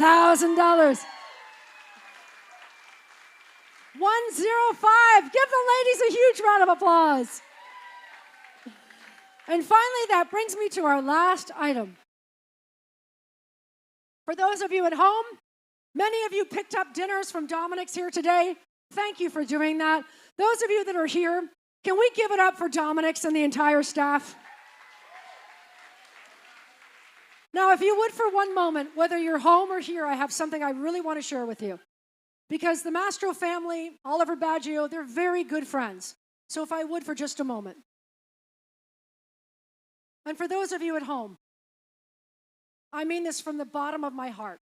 105. Give the ladies a huge round of applause. And finally, that brings me to our last item. For those of you at home, many of you picked up dinners from Dominic's here today. Thank you for doing that. Those of you that are here, can we give it up for Dominic's and the entire staff? Now, if you would for one moment, whether you're home or here, I have something I really want to share with you. Because the Mastro family, Oliver Baggio, they're very good friends. So if I would for just a moment. And for those of you at home, I mean this from the bottom of my heart.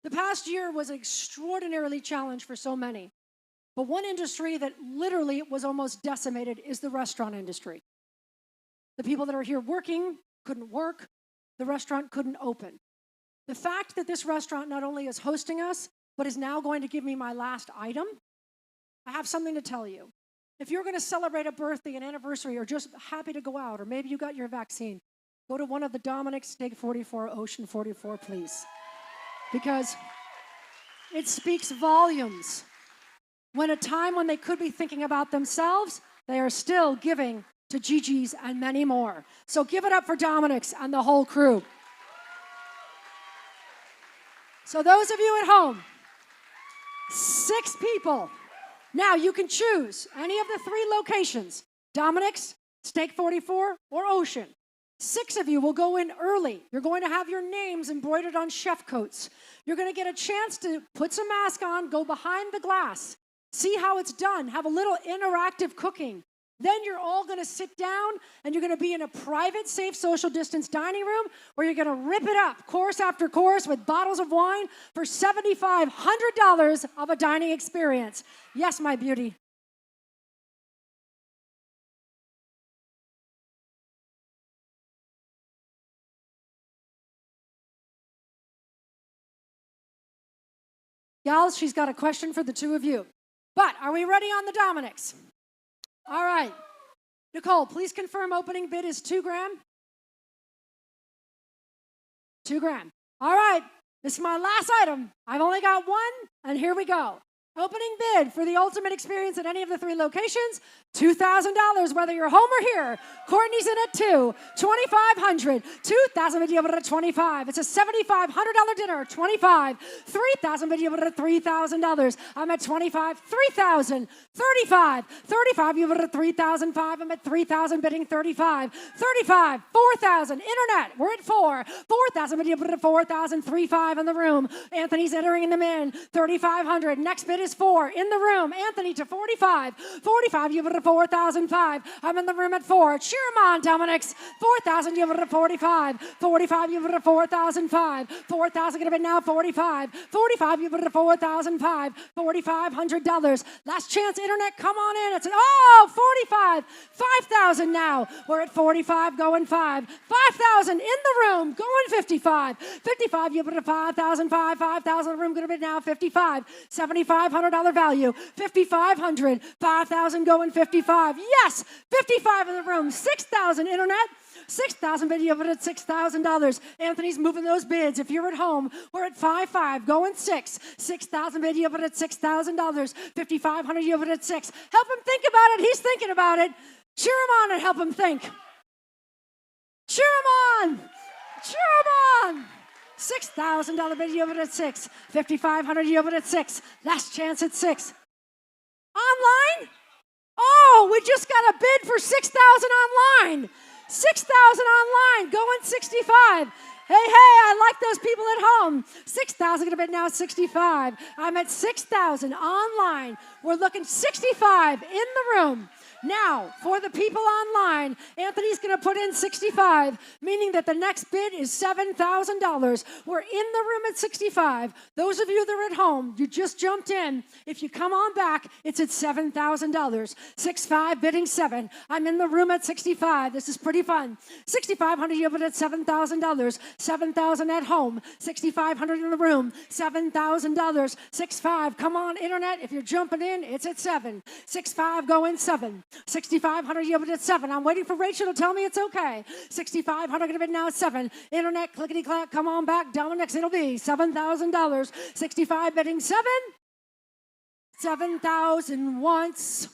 The past year was extraordinarily challenged for so many. But one industry that literally was almost decimated is the restaurant industry. The people that are here working couldn't work. The restaurant couldn't open. The fact that this restaurant not only is hosting us, but is now going to give me my last item, I have something to tell you. If you're going to celebrate a birthday, an anniversary, or just happy to go out, or maybe you got your vaccine, go to one of the Dominic's, Steak 44, Ocean 44, please. Because it speaks volumes. When a time when they could be thinking about themselves, they are still giving to Gigi's and many more. So give it up for Dominic's and the whole crew. So those of you at home, 6 people. Now you can choose any of the 3 locations, Dominic's, Steak 44, or Ocean. 6 of you will go in early. You're going to have your names embroidered on chef coats. You're going to get a chance to put some mask on, go behind the glass, see how it's done, have a little interactive cooking. Then you're all going to sit down and you're going to be in a private, safe, social distance dining room where you're going to rip it up course after course with bottles of wine for $7,500 of a dining experience. Yes, my beauty. Gals, she's got a question for the 2 of you. But are we ready on the Dominic's? All right. Nicole, please confirm opening bid is $2 grand. $2 grand. All right. This is my last item. I've only got one, and here we go. Opening bid for the ultimate experience at any of the 3 locations, $2,000, whether you're home or here. Courtney's in at 2, $2,500, $2,000 bid you over at $25. It's a $7,500 dinner, $25, $3,000 bid you over at $3,000. I'm at $25, $3,000, $35, $35 you over at $3,005. I'm at $3,000 bidding $35, $35, $4,000. Internet, we're at $4, $4,000 bid you over at $4,000, $3,500 in the room. Anthony's entering them in, $3,500. Next bid is 4 in the room. Anthony to 45, 45 you over at $4,005. I'm in the room at 4. Cheer him on, Dominic's. 4,000 you over at 45, 45 you over at $4,005. 4,000 gonna bid now 45, 45 you over at $4,005. $4,500. Last chance, internet, come on in. It's 45, 5,000 now. We're at 45, going 5. 5,000 in the room, going 55. 55 you over at 5,005. 5,000 in the room, gonna bid now 55. $7,500 value. 5,500. 5,000 going 55. Yes, 55 in the room. 6,000 internet. 6,000 bid you over at $6,000. Anthony's moving those bids. If you're at home, we're at 5,500 going 6. 6,000 bid you over at $6,000. 5,500 you over at 6. Help him think about it. He's thinking about it. Cheer him on and help him think. Cheer him on. Cheer him on. $6,000 bid you over at 6. 5,500 you over at 6. Last chance at 6. Online? Oh, we just got a bid for 6,000 online. 6,000 online, going 65. Hey, I like those people at home. 6,000 gonna bid now 65. I'm at 6,000 online. We're looking 65 in the room. Now, for the people online, Anthony's going to put in 65, meaning that the next bid is $7,000. We're in the room at 65. Those of you that are at home, you just jumped in. If you come on back, it's at $7,000. 6,500 bidding 7. I'm in the room at 65. This is pretty fun. 6,500 you bid at $7,000. 7,000 at home. 6,500 in the room. $7,000. 6,500. Come on, internet. If you're jumping in, it's at 7. 6,500 going 7. 6,500 you bid at 7. I'm waiting for Rachel to tell me it's okay. 6,500 gonna bid now at 7. Internet, clickety clack, come on back. Dominic's, it'll be $7,000. 65 bidding 7. 7,000 once.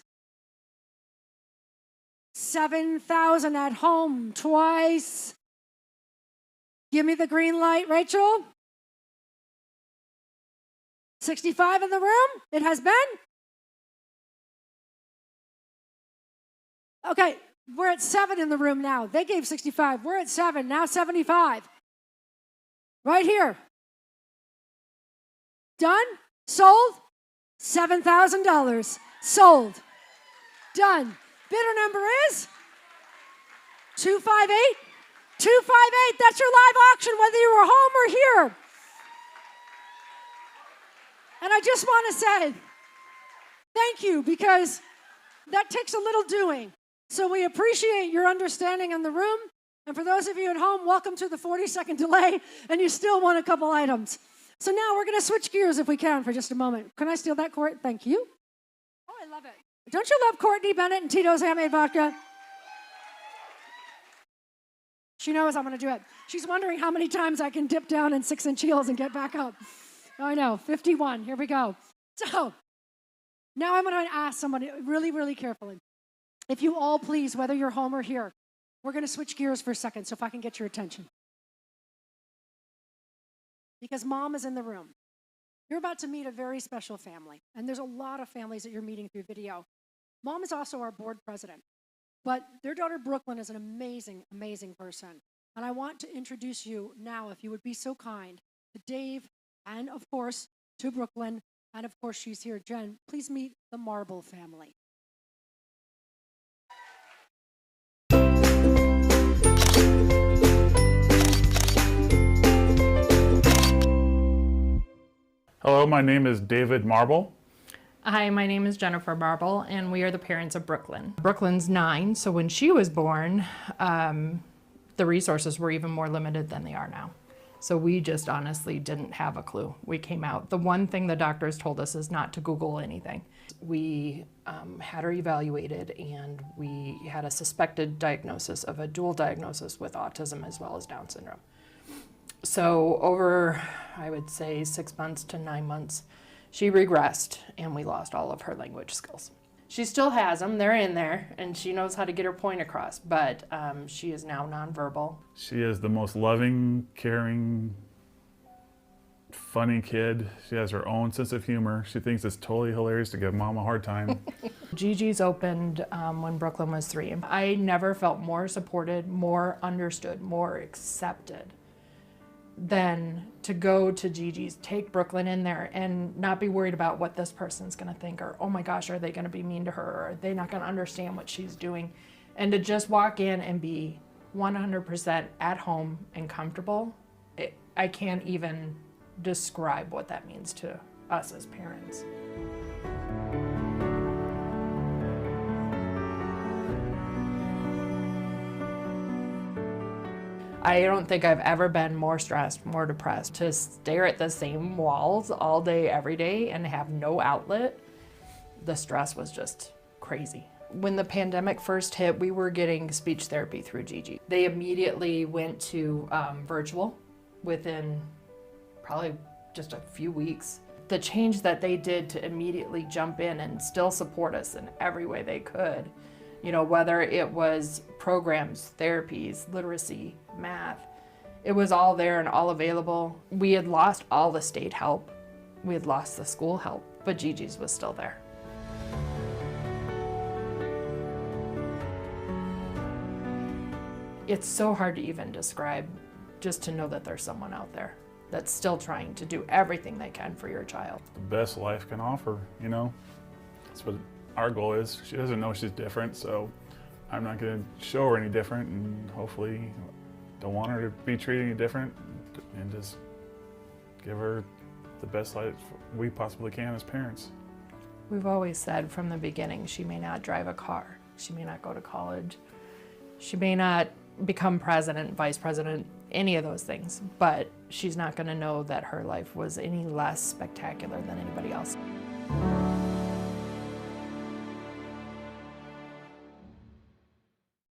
7,000 at home twice. Give me the green light, Rachel. 65 in the room. It has been. Okay, we're at 7 in the room now. They gave 65. We're at 7, now 75. Right here. Done? Sold? $7,000. Sold. Done. Bidder number is 258. 258. That's your live auction, whether you were home or here. And I just want to say thank you, because that takes a little doing. So we appreciate your understanding in the room. And for those of you at home, welcome to the 40-second delay, and you still won a couple items. So now we're going to switch gears if we can for just a moment. Can I steal that, Court? Thank you. Oh, I love it. Don't you love Courtney Bennett and Tito's Handmade Vodka? She knows I'm going to do it. She's wondering how many times I can dip down in 6-inch heels and get back up. Oh, I know, 51. Here we go. So now I'm going to ask somebody really, really carefully. If you all please, whether you're home or here, we're going to switch gears for a second, so if I can get your attention. Because Mom is in the room. You're about to meet a very special family, and there's a lot of families that you're meeting through video. Mom is also our board president, but their daughter Brooklyn is an amazing, amazing person. And I want to introduce you now, if you would be so kind, to Dave, and of course, to Brooklyn, and of course, she's here. Jen, please meet the Marble family. Hello, my name is David Marble. Hi, my name is Jennifer Marble, and we are the parents of Brooklyn. Brooklyn's 9, so when she was born, the resources were even more limited than they are now. So we just honestly didn't have a clue. We came out. The one thing the doctors told us is not to Google anything. We had her evaluated, and we had a suspected diagnosis of a dual diagnosis with autism as well as Down syndrome. So over, I would say, 6 months to 9 months, She regressed and we lost all of her language skills. She still has them, they're in there, and she knows how to get her point across, but she is now nonverbal. She is the most loving, caring, funny kid. She has her own sense of humor. She thinks it's totally hilarious to give mom a hard time. Gigi's opened when Brooklyn was 3. I never felt more supported, more understood, more accepted than to go to Gigi's, take Brooklyn in there and not be worried about what this person's gonna think, or oh my gosh, are they gonna be mean to her, or are they not gonna understand what she's doing, and to just walk in and be 100% at home and comfortable. I can't even describe what that means to us as parents. I don't think I've ever been more stressed, more depressed. To stare at the same walls all day, every day, and have no outlet, the stress was just crazy. When the pandemic first hit, we were getting speech therapy through Gigi. They immediately went to virtual within probably just a few weeks. The change that they did to immediately jump in and still support us in every way they could, you know, whether it was programs, therapies, literacy, math, it was all there and all available. We had lost all the state help. We had lost the school help, but Gigi's was still there. It's so hard to even describe, just to know that there's someone out there that's still trying to do everything they can for your child. The best life can offer, you know? That's what our goal is. She doesn't know she's different, so I'm not gonna show her any different, and hopefully don't want her to be treated any different, and just give her the best life we possibly can as parents. We've always said from the beginning, she may not drive a car, she may not go to college, she may not become president, vice president, any of those things, but she's not gonna know that her life was any less spectacular than anybody else.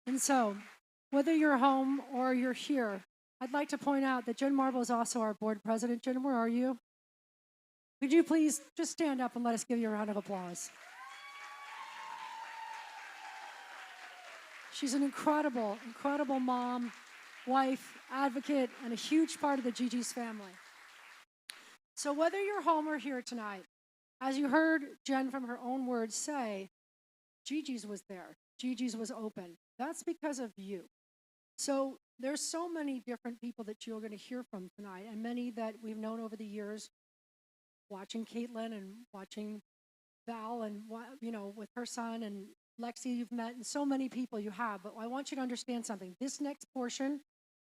And so, whether you're home or you're here, I'd like to point out that Jen Marble is also our board president. Jen, where are you? Could you please just stand up and let us give you a round of applause? She's an incredible, incredible mom, wife, advocate, and a huge part of the Gigi's family. So whether you're home or here tonight, as you heard Jen from her own words say, Gigi's was there. Gigi's was open. That's because of you. So there's so many different people that you're going to hear from tonight, and many that we've known over the years, watching Caitlin and watching Val and, you know, with her son, and Lexi you've met, and so many people you have. But I want you to understand something. This next portion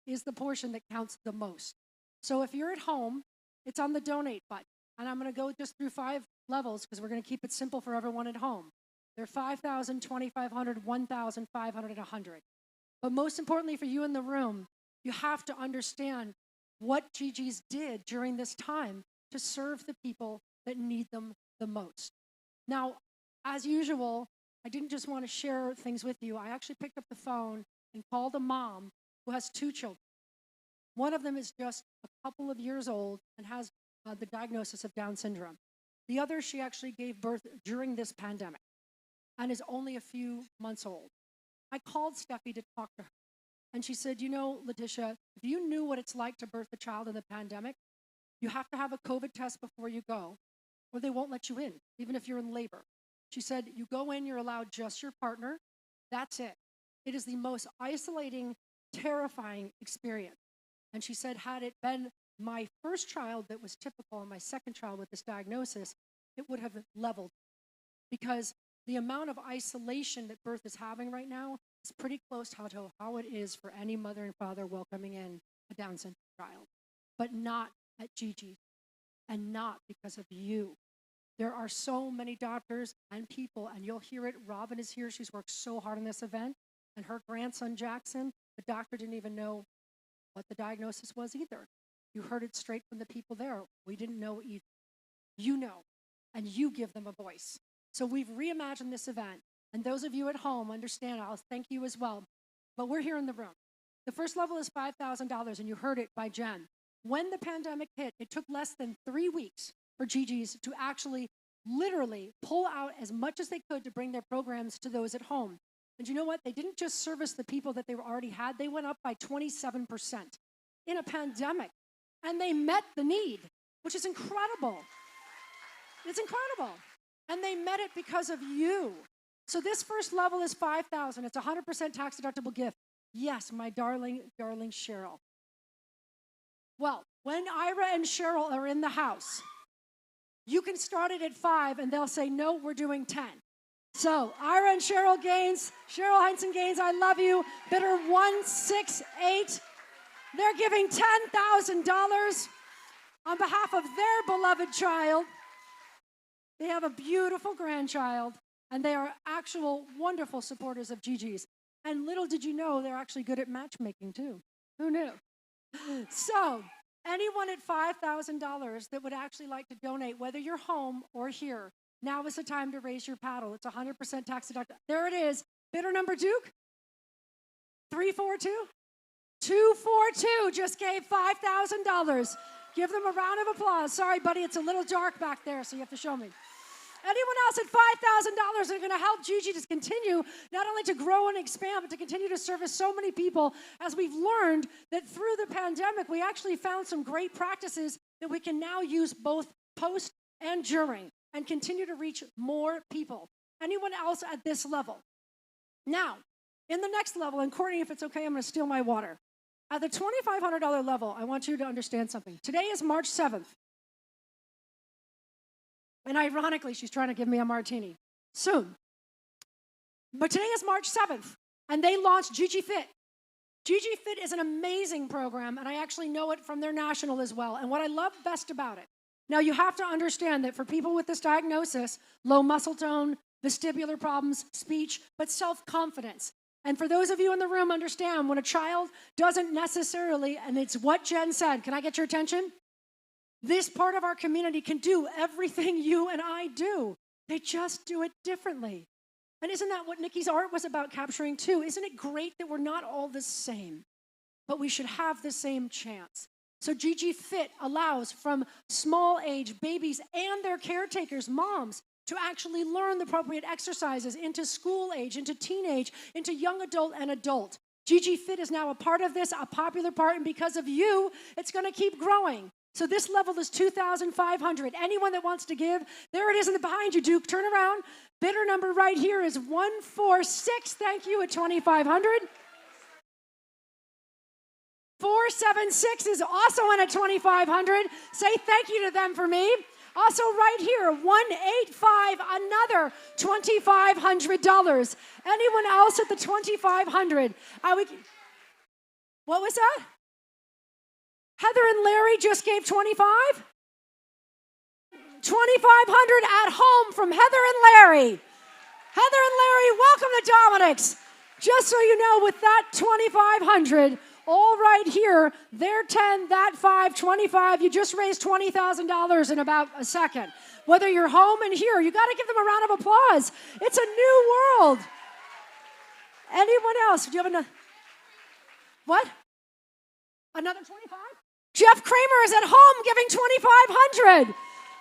is the portion that counts the most. So if you're at home, it's on the donate button. And I'm going to go just through 5 levels because we're going to keep it simple for everyone at home. They're $5,000, $2,500, $1,500, and $100. But most importantly for you in the room, you have to understand what Gigi's did during this time to serve the people that need them the most. Now, as usual, I didn't just want to share things with you. I actually picked up the phone and called a mom who has 2 children. One of them is just a couple of years old and has the diagnosis of Down syndrome. The other, she actually gave birth during this pandemic and is only a few months old. I called Steffi to talk to her, and she said, you know, Letitia, if you knew what it's like to birth a child in the pandemic, you have to have a COVID test before you go, or they won't let you in, even if you're in labor. She said, you go in, you're allowed just your partner. That's it. It is the most isolating, terrifying experience. And she said, had it been my first child that was typical and my second child with this diagnosis, it would have leveled. Because the amount of isolation that birth is having right now is pretty close to how it is for any mother and father welcoming in a Down syndrome child. But not at Gigi, and not because of you. There are so many doctors and people, and you'll hear it. Robin is here. She's worked so hard on this event. And her grandson, Jackson, the doctor didn't even know what the diagnosis was either. You heard it straight from the people there. We didn't know either. You know, and you give them a voice. So we've reimagined this event. And those of you at home understand, I'll thank you as well. But we're here in the room. The first level is $5,000, and you heard it by Jen. When the pandemic hit, it took less than 3 weeks for Gigi's to actually literally pull out as much as they could to bring their programs to those at home. And you know what? They didn't just service the people that they already had. They went up by 27% in a pandemic. And they met the need, which is incredible. It's incredible. And they met it because of you. So this first level is $5,000. It's a 100% tax-deductible gift. Yes, my darling, darling Cheryl. Well, when Ira and Cheryl are in the house, you can start it at 5, and they'll say, no, we're doing 10. So Ira and Cheryl Gaines, Cheryl Henson Gaines, I love you. Bidder 168. They're giving $10,000 on behalf of their beloved child. They have a beautiful grandchild, and they are actual wonderful supporters of Gigi's. And little did you know, they're actually good at matchmaking too. Who knew? So anyone at $5,000 that would actually like to donate, whether you're home or here, now is the time to raise your paddle. It's 100% tax deductible. There it is. Bidder number Duke, 342. 242 just gave $5,000. Give them a round of applause. Sorry, buddy, it's a little dark back there, so you have to show me. Anyone else at $5,000 are going to help Gigi to continue not only to grow and expand, but to continue to service so many people, as we've learned that through the pandemic, we actually found some great practices that we can now use both post and during and continue to reach more people. Anyone else at this level? Now, in the next level, and Courtney, if it's okay, I'm going to steal my water. At the $2,500 level, I want you to understand something. Today is March 7th. And ironically, she's trying to give me a martini. Soon. But today is March 7th, and they launched Gigi Fit. Gigi Fit is an amazing program, and I actually know it from their national as well. And what I love best about it, now you have to understand that for people with this diagnosis, low muscle tone, vestibular problems, speech, but self-confidence. And for those of you in the room, understand when a child doesn't necessarily, and it's what Jen said, can I get your attention? This part of our community can do everything you and I do. They just do it differently. And isn't that what Nikki's art was about capturing too? Isn't it great that we're not all the same, but we should have the same chance? So Gigi Fit allows from small age babies and their caretakers, moms, to actually learn the appropriate exercises into school age, into teenage, into young adult and adult. Gigi Fit is now a part of this, a popular part, and because of you, it's going to keep growing. So this level is $2,500. Anyone that wants to give, there it is in the behind you, Duke. Turn around. Bidder number right here is 146. Thank you at $2,500. 476 is also in at $2,500. Say thank you to them for me. Also right here, 185, another $2,500. Anyone else at the $2,500? What was that? Heather and Larry just gave 25? 2,500 at home from Heather and Larry. Heather and Larry, welcome to Dominic's. Just so you know, with that 2,500, all right here, they're 10, that 5, 25. You just raised $20,000 in about a second. Whether you're home and here, you got to give them a round of applause. It's a new world. Anyone else? Do you have another? What? Another 25? Jeff Kramer is at home giving 2,500.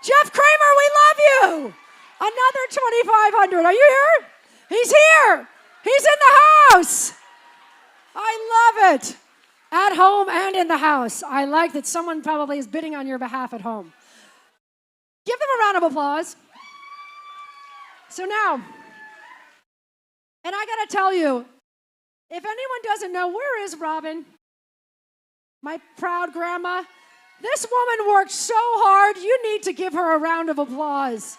Jeff Kramer, we love you. Another 2,500. Are you here? He's here. He's in the house. I love it. At home and in the house. I like that someone probably is bidding on your behalf at home. Give them a round of applause. So now, and I got to tell you, if anyone doesn't know, where is Robin? My proud grandma. This woman worked so hard, you need to give her a round of applause.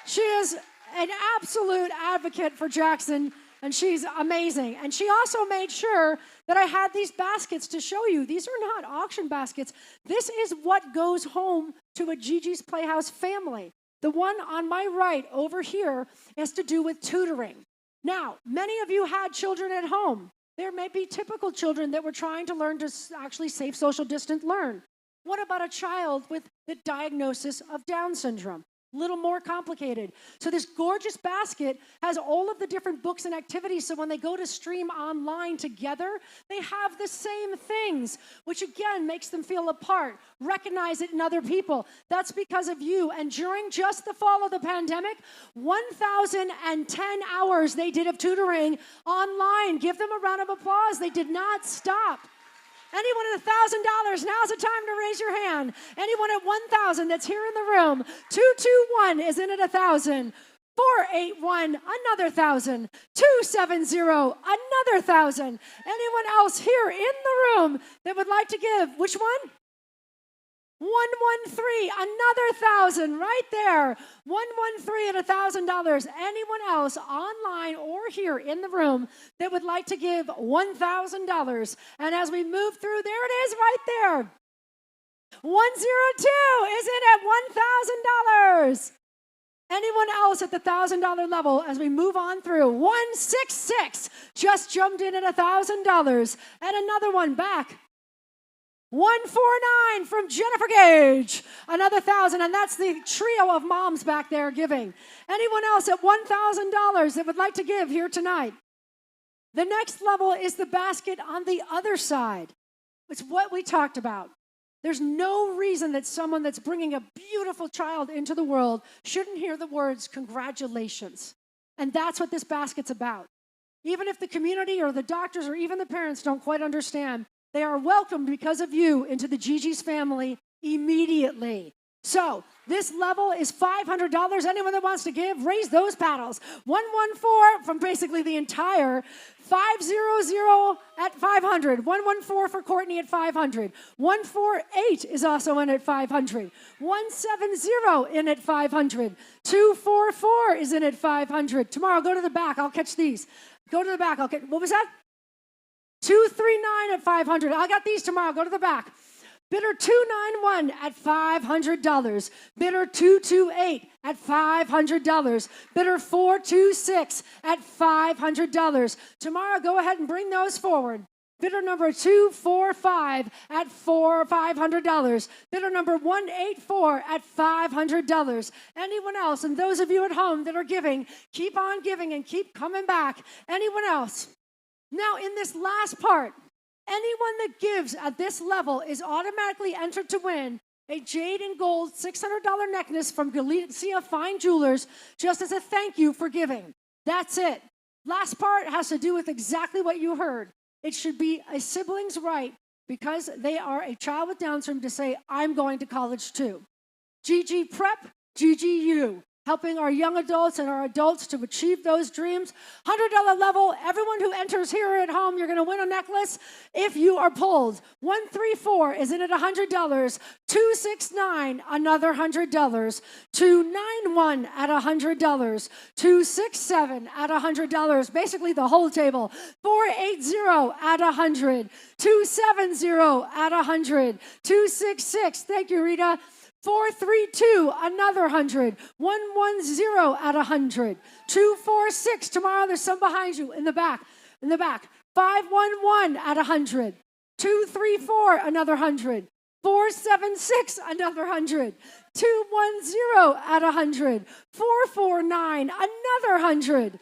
She is an absolute advocate for Jackson, and she's amazing. And she also made sure that I had these baskets to show you. These are not auction baskets. This is what goes home to a Gigi's Playhouse family. The one on my right over here has to do with tutoring. Now, many of you had children at home. There may be typical children that were trying to learn to actually safe social distance learn. What about a child with the diagnosis of Down syndrome? a little more complicated. So this gorgeous basket has all of the different books and activities, so when they go to stream online together, they have the same things, which again makes them feel a part, recognize it in other people. That's because of you. And during just the fall of the pandemic, 1,010 hours they did of tutoring online. Give them a round of applause. They did not stop. Anyone at $1,000, now's the time to raise your hand. Anyone at 1,000 that's here in the room, 221 is in at 1,000. 481, another 1,000. 270, another 1,000. Anyone else here in the room that would like to give? Which one? 113, another 1,000 right there. 113 at $1,000. Anyone else online or here in the room that would like to give $1,000? And as we move through, there it is right there. 102 is in at $1,000. Anyone else at the $1,000 level as we move on through? 166 just jumped in at $1,000. And another one back. 149 from Jennifer Gage, another 1,000, and that's the trio of moms back there giving. Anyone else at $1,000 that would like to give here tonight? The next level is the basket on the other side. It's what we talked about. There's no reason that someone that's bringing a beautiful child into the world shouldn't hear the words, congratulations. And that's what this basket's about. Even if the community or the doctors or even the parents don't quite understand, they are welcomed because of you into the Gigi's family immediately. So this level is $500. Anyone that wants to give, raise those paddles. 114 from basically the entire. 500 at 500. 114 for Courtney at 500. 148 is also in at 500. 170 in at 500. 244 is in at 500. Tomorrow, go to the back. I'll catch these. Go to the back. I'll catch. What was that? 239 at 500. I got these tomorrow. Go to the back. Bidder 291 at $500. Bidder 228 at $500. Bidder 426 at $500. Tomorrow, go ahead and bring those forward. Bidder number 245 at $500. Bidder number 184 at $500. Anyone else? And those of you at home that are giving, keep on giving and keep coming back. Anyone else? Now, in this last part, anyone that gives at this level is automatically entered to win a jade and gold $600 necklace from Galicia Fine Jewelers just as a thank you for giving. That's it. Last part has to do with exactly what you heard. It should be a sibling's right because they are a child with Down syndrome to say, I'm going to college too. Gigi Prep, Gigi U. Helping our young adults and our adults to achieve those dreams. $100 level, everyone who enters here at home, you're going to win a necklace if you are pulled. 134 is in at $100. 269, another $100. 291 at $100. 267 at $100. Basically the whole table. 480 at $100. 270 at $100. 266, thank you, Rita. 432, another 100. 110 at 100. 246, tomorrow there's some behind you in the back. 511 at 100. 234, another 100. 476, another 100. 210 at 100. 449, another 100.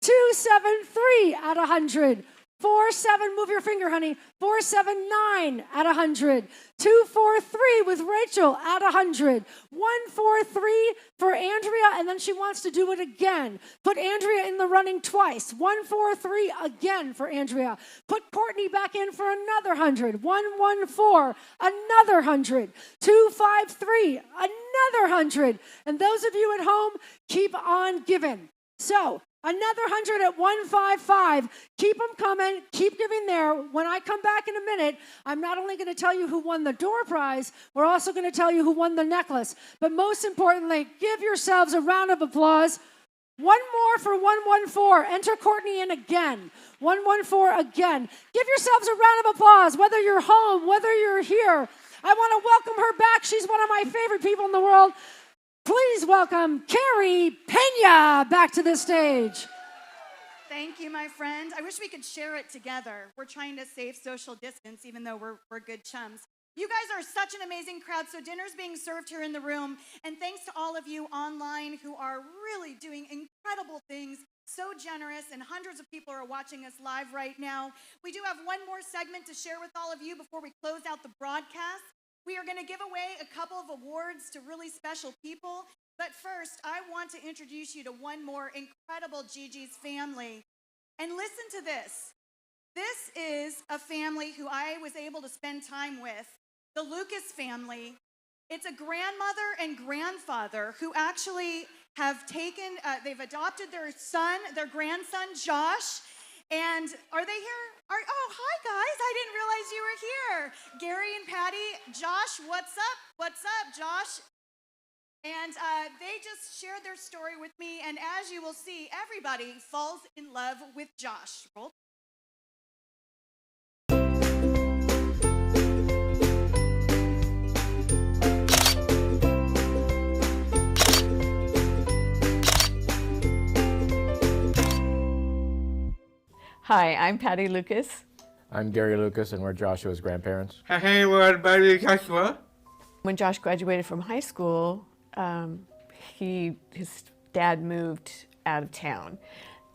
273 at 100. 47, move your finger, honey. 479 at 100. 243 with Rachel at 100. 143 for Andrea, and then she wants to do it again. Put Andrea in the running twice. 143 again for Andrea. Put Courtney back in for another 100. 114, another 100. 253, another 100. And those of you at home, keep on giving. So, another 100 at 155. Keep them coming. Keep giving there. When I come back in a minute, I'm not only going to tell you who won the door prize, we're also going to tell you who won the necklace. But most importantly, give yourselves a round of applause. One more for 114. Enter Courtney in again. 114 again. Give yourselves a round of applause, whether you're home, whether you're here. I want to welcome her back. She's one of my favorite people in the world. Please welcome Carrie Pena back to the stage. Thank you, my friend. I wish we could share it together. We're trying to save social distance, even though we're good chums. You guys are such an amazing crowd, so dinner's being served here in the room, and thanks to all of you online who are really doing incredible things, so generous, and hundreds of people are watching us live right now. We do have one more segment to share with all of you before we close out the broadcast. We are going to give away a couple of awards to really special people, but first, I want to introduce you to one more incredible Gigi's family. And listen to this. This is a family who I was able to spend time with. The Lucas family. It's a grandmother and grandfather who actually have taken, they've adopted their grandson, Josh. And are they here? Oh, hi guys, I didn't realize you were here. Gary and Patty, Josh, what's up? What's up, Josh? And they just shared their story with me. And as you will see, everybody falls in love with Josh. Roll. Hi, I'm Patty Lucas. I'm Gary Lucas, and we're Joshua's grandparents. Hey, we're buddy Joshua. When Josh graduated from high school, his dad moved out of town,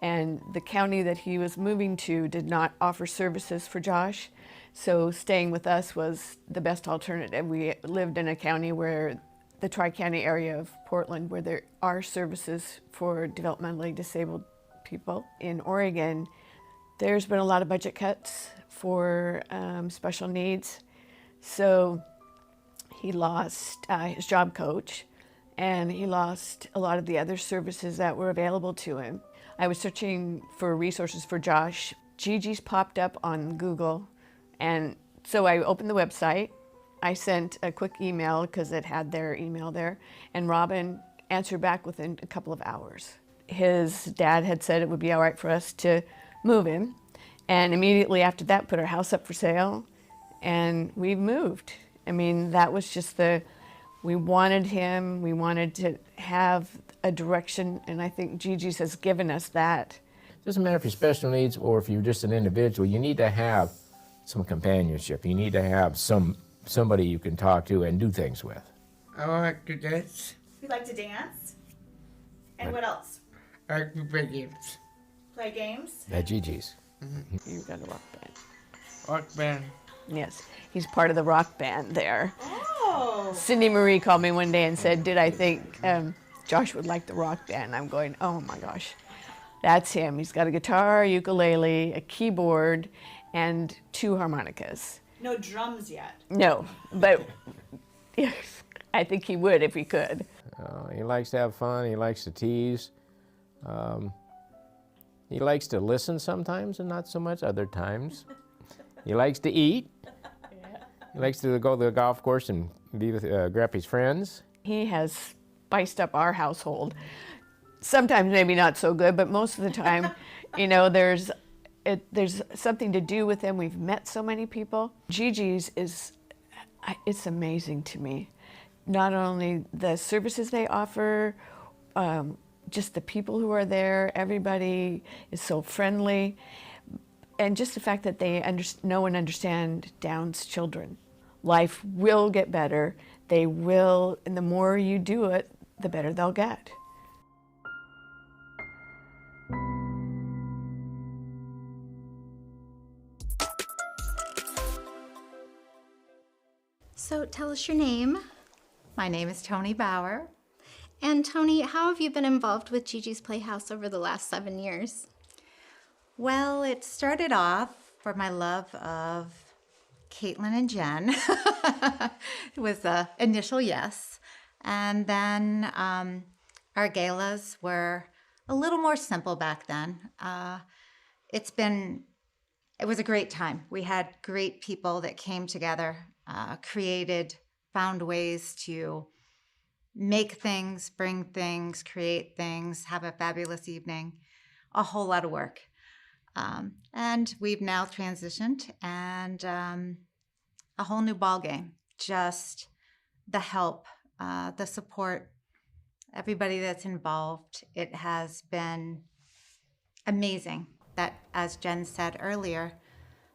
and the county that he was moving to did not offer services for Josh, so staying with us was the best alternative. We lived in a county where the Tri-County area of Portland, where there are services for developmentally disabled people. In Oregon, there's been a lot of budget cuts for special needs. So he lost his job coach, and he lost a lot of the other services that were available to him. I was searching for resources for Josh. Gigi's popped up on Google, and so I opened the website. I sent a quick email because it had their email there, and Robin answered back within a couple of hours. His dad had said it would be all right for us to move him, and immediately after that put our house up for sale, and we've moved. I mean, that was just we wanted him, we wanted to have a direction, and I think Gigi's has given us that. It doesn't matter if you're special needs or if you're just an individual, you need to have some companionship. You need to have somebody you can talk to and do things with. I like to dance. You like to dance? And what else? I like to play games. Play games? At Gigi's. You've got a rock band. Rock band. Yes, he's part of the rock band there. Oh. Cindy Marie called me one day and said, did I think Josh would like the rock band? I'm going, oh my gosh, that's him. He's got a guitar, ukulele, a keyboard, and 2 harmonicas. No drums yet. No, but I think he would if he could. He likes to have fun, he likes to tease. He likes to listen sometimes and not so much other times. He likes to eat. He likes to go to the golf course and be with Grappy's friends. He has spiced up our household. Sometimes maybe not so good, but most of the time, you know, there's something to do with him. We've met so many people. Gigi's it's amazing to me. Not only the services they offer, just the people who are there, everybody is so friendly. And just the fact that they know and understand Down's children. Life will get better. They will, and the more you do it, the better they'll get. So tell us your name. My name is Tony Bauer. And Tony, how have you been involved with Gigi's Playhouse over the last 7 years? Well, it started off for my love of Caitlin and Jen. It was the initial yes. And then our galas were a little more simple back then. It was a great time. We had great people that came together, found ways to make things, bring things, create things, have a fabulous evening, a whole lot of work. And we've now transitioned and a whole new ballgame. Just the help, the support, everybody that's involved. It has been amazing that, as Jen said earlier,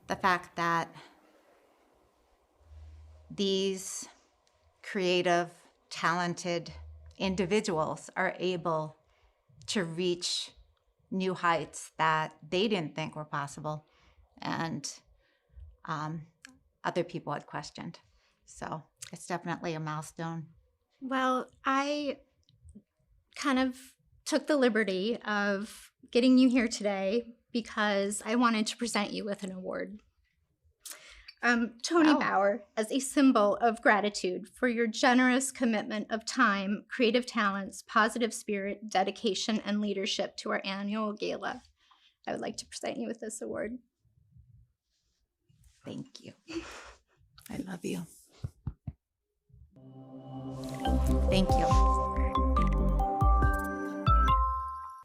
the fact that these creative, talented individuals are able to reach new heights that they didn't think were possible, and other people had questioned. So it's definitely a milestone. Well, I kind of took the liberty of getting you here today because I wanted to present you with an award. Tony Bauer, as a symbol of gratitude for your generous commitment of time, creative talents, positive spirit, dedication, and leadership to our annual gala, I would like to present you with this award. Thank you. I love you. Thank you.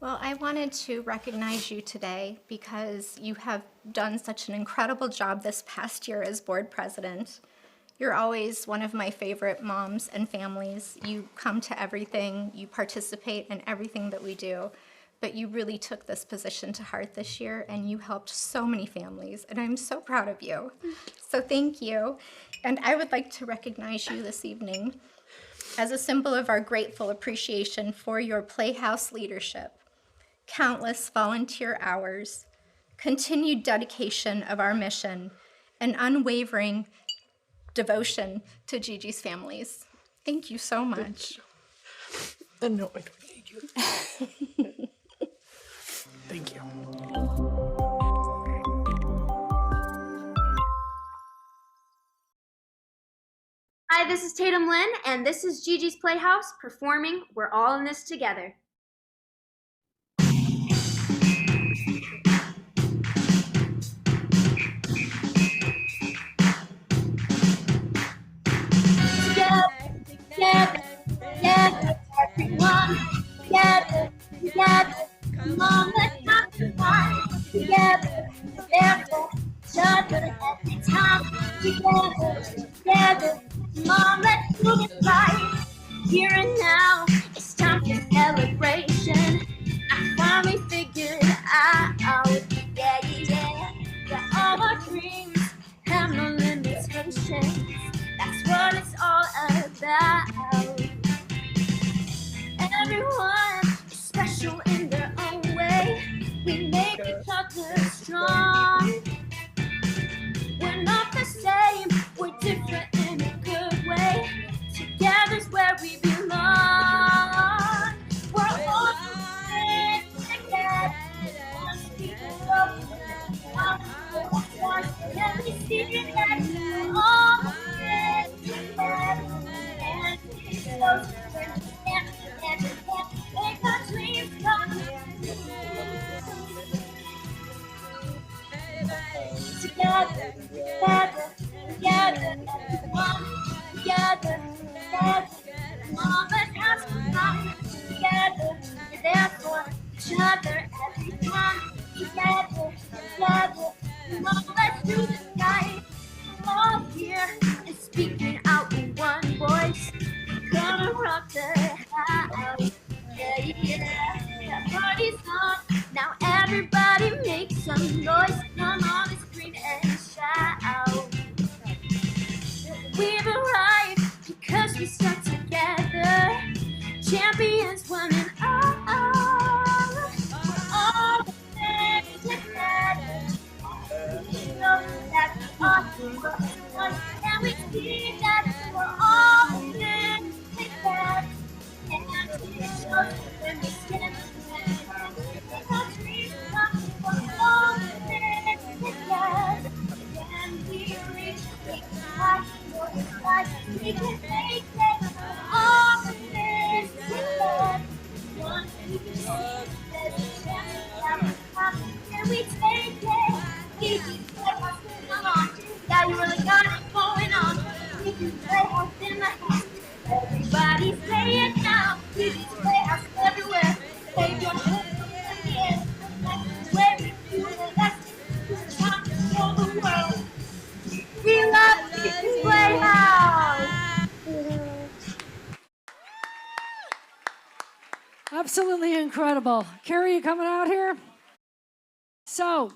Well, I wanted to recognize you today because you have done such an incredible job this past year as board president. You're always one of my favorite moms and families. You come to everything, you participate in everything that we do, but you really took this position to heart this year and you helped so many families, and I'm so proud of you. So thank you. And I would like to recognize you this evening as a symbol of our grateful appreciation for your Playhouse leadership, countless volunteer hours, continued dedication of our mission, and unwavering devotion to Gigi's families. Thank you so much. No, I don't thank you. Thank you. Hi, this is Tatum Lynn, and this is Gigi's Playhouse performing We're All in This Together. Together, everyone, together, come on, let's not combine, together, there for each other every time, together, come on, let's do it right, here and now, it's time for celebration, I finally figured it out, that all our dreams have no limitations. That's what it's all about. Everyone is special in their own way. We make each other strong. We're not the same, we're different in a good way. Together's where we belong. We're all in together. Every secret that we're all make our dreams come together, everyone, together, mom, let's have some fun together, we're there for each other every time, together, mom, let's do this right, all here and speaking out in one voice, gonna rock the house, that party's on, now everybody make some noise, come on and scream and shout, we've arrived because we stuck together, champions one and all, we're all in together, we know that we are one, and we see that we're all in together, and we show when we stand together, make our dreams come, we're all in together, when we reach the high, we can make it, we're all in together, once we see there's a chance that we come, and we take it, Gigi, come on, yeah, you really got it going on, Gigi's Playhouse in the house, everybody say it now, Gigi's Playhouse everywhere, wave your hands in the air, that's where we do the best, it's time to show the world, we love Gigi's Playhouse! Absolutely incredible. Carrie, you coming out here? So,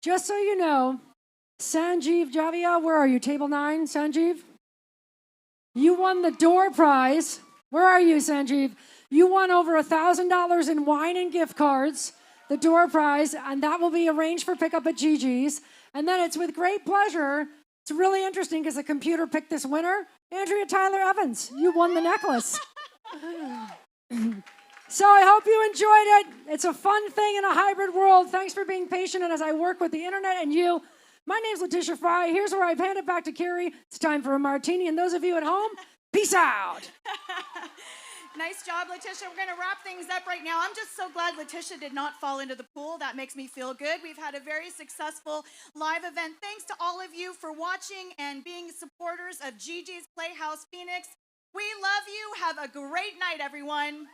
just so you know, Sanjeev Javia, where are you? Table 9, Sanjeev? You won the door prize. Where are you, Sanjeev? You won over $1,000 in wine and gift cards, the door prize, and that will be arranged for pickup at Gigi's. And then it's with great pleasure. It's really interesting because the computer picked this winner. Andrea Tyler Evans, you won the necklace. So I hope you enjoyed it. It's a fun thing in a hybrid world. Thanks for being patient, and as I work with the internet and you, my name's Letitia Fry. Here's where I hand it back to Carrie. It's time for a martini, and those of you at home, peace out. Nice job, Letitia. We're going to wrap things up right now. I'm just so glad Letitia did not fall into the pool. That makes me feel good. We've had a very successful live event. Thanks to all of you for watching and being supporters of Gigi's Playhouse Phoenix. We love you. Have a great night, everyone.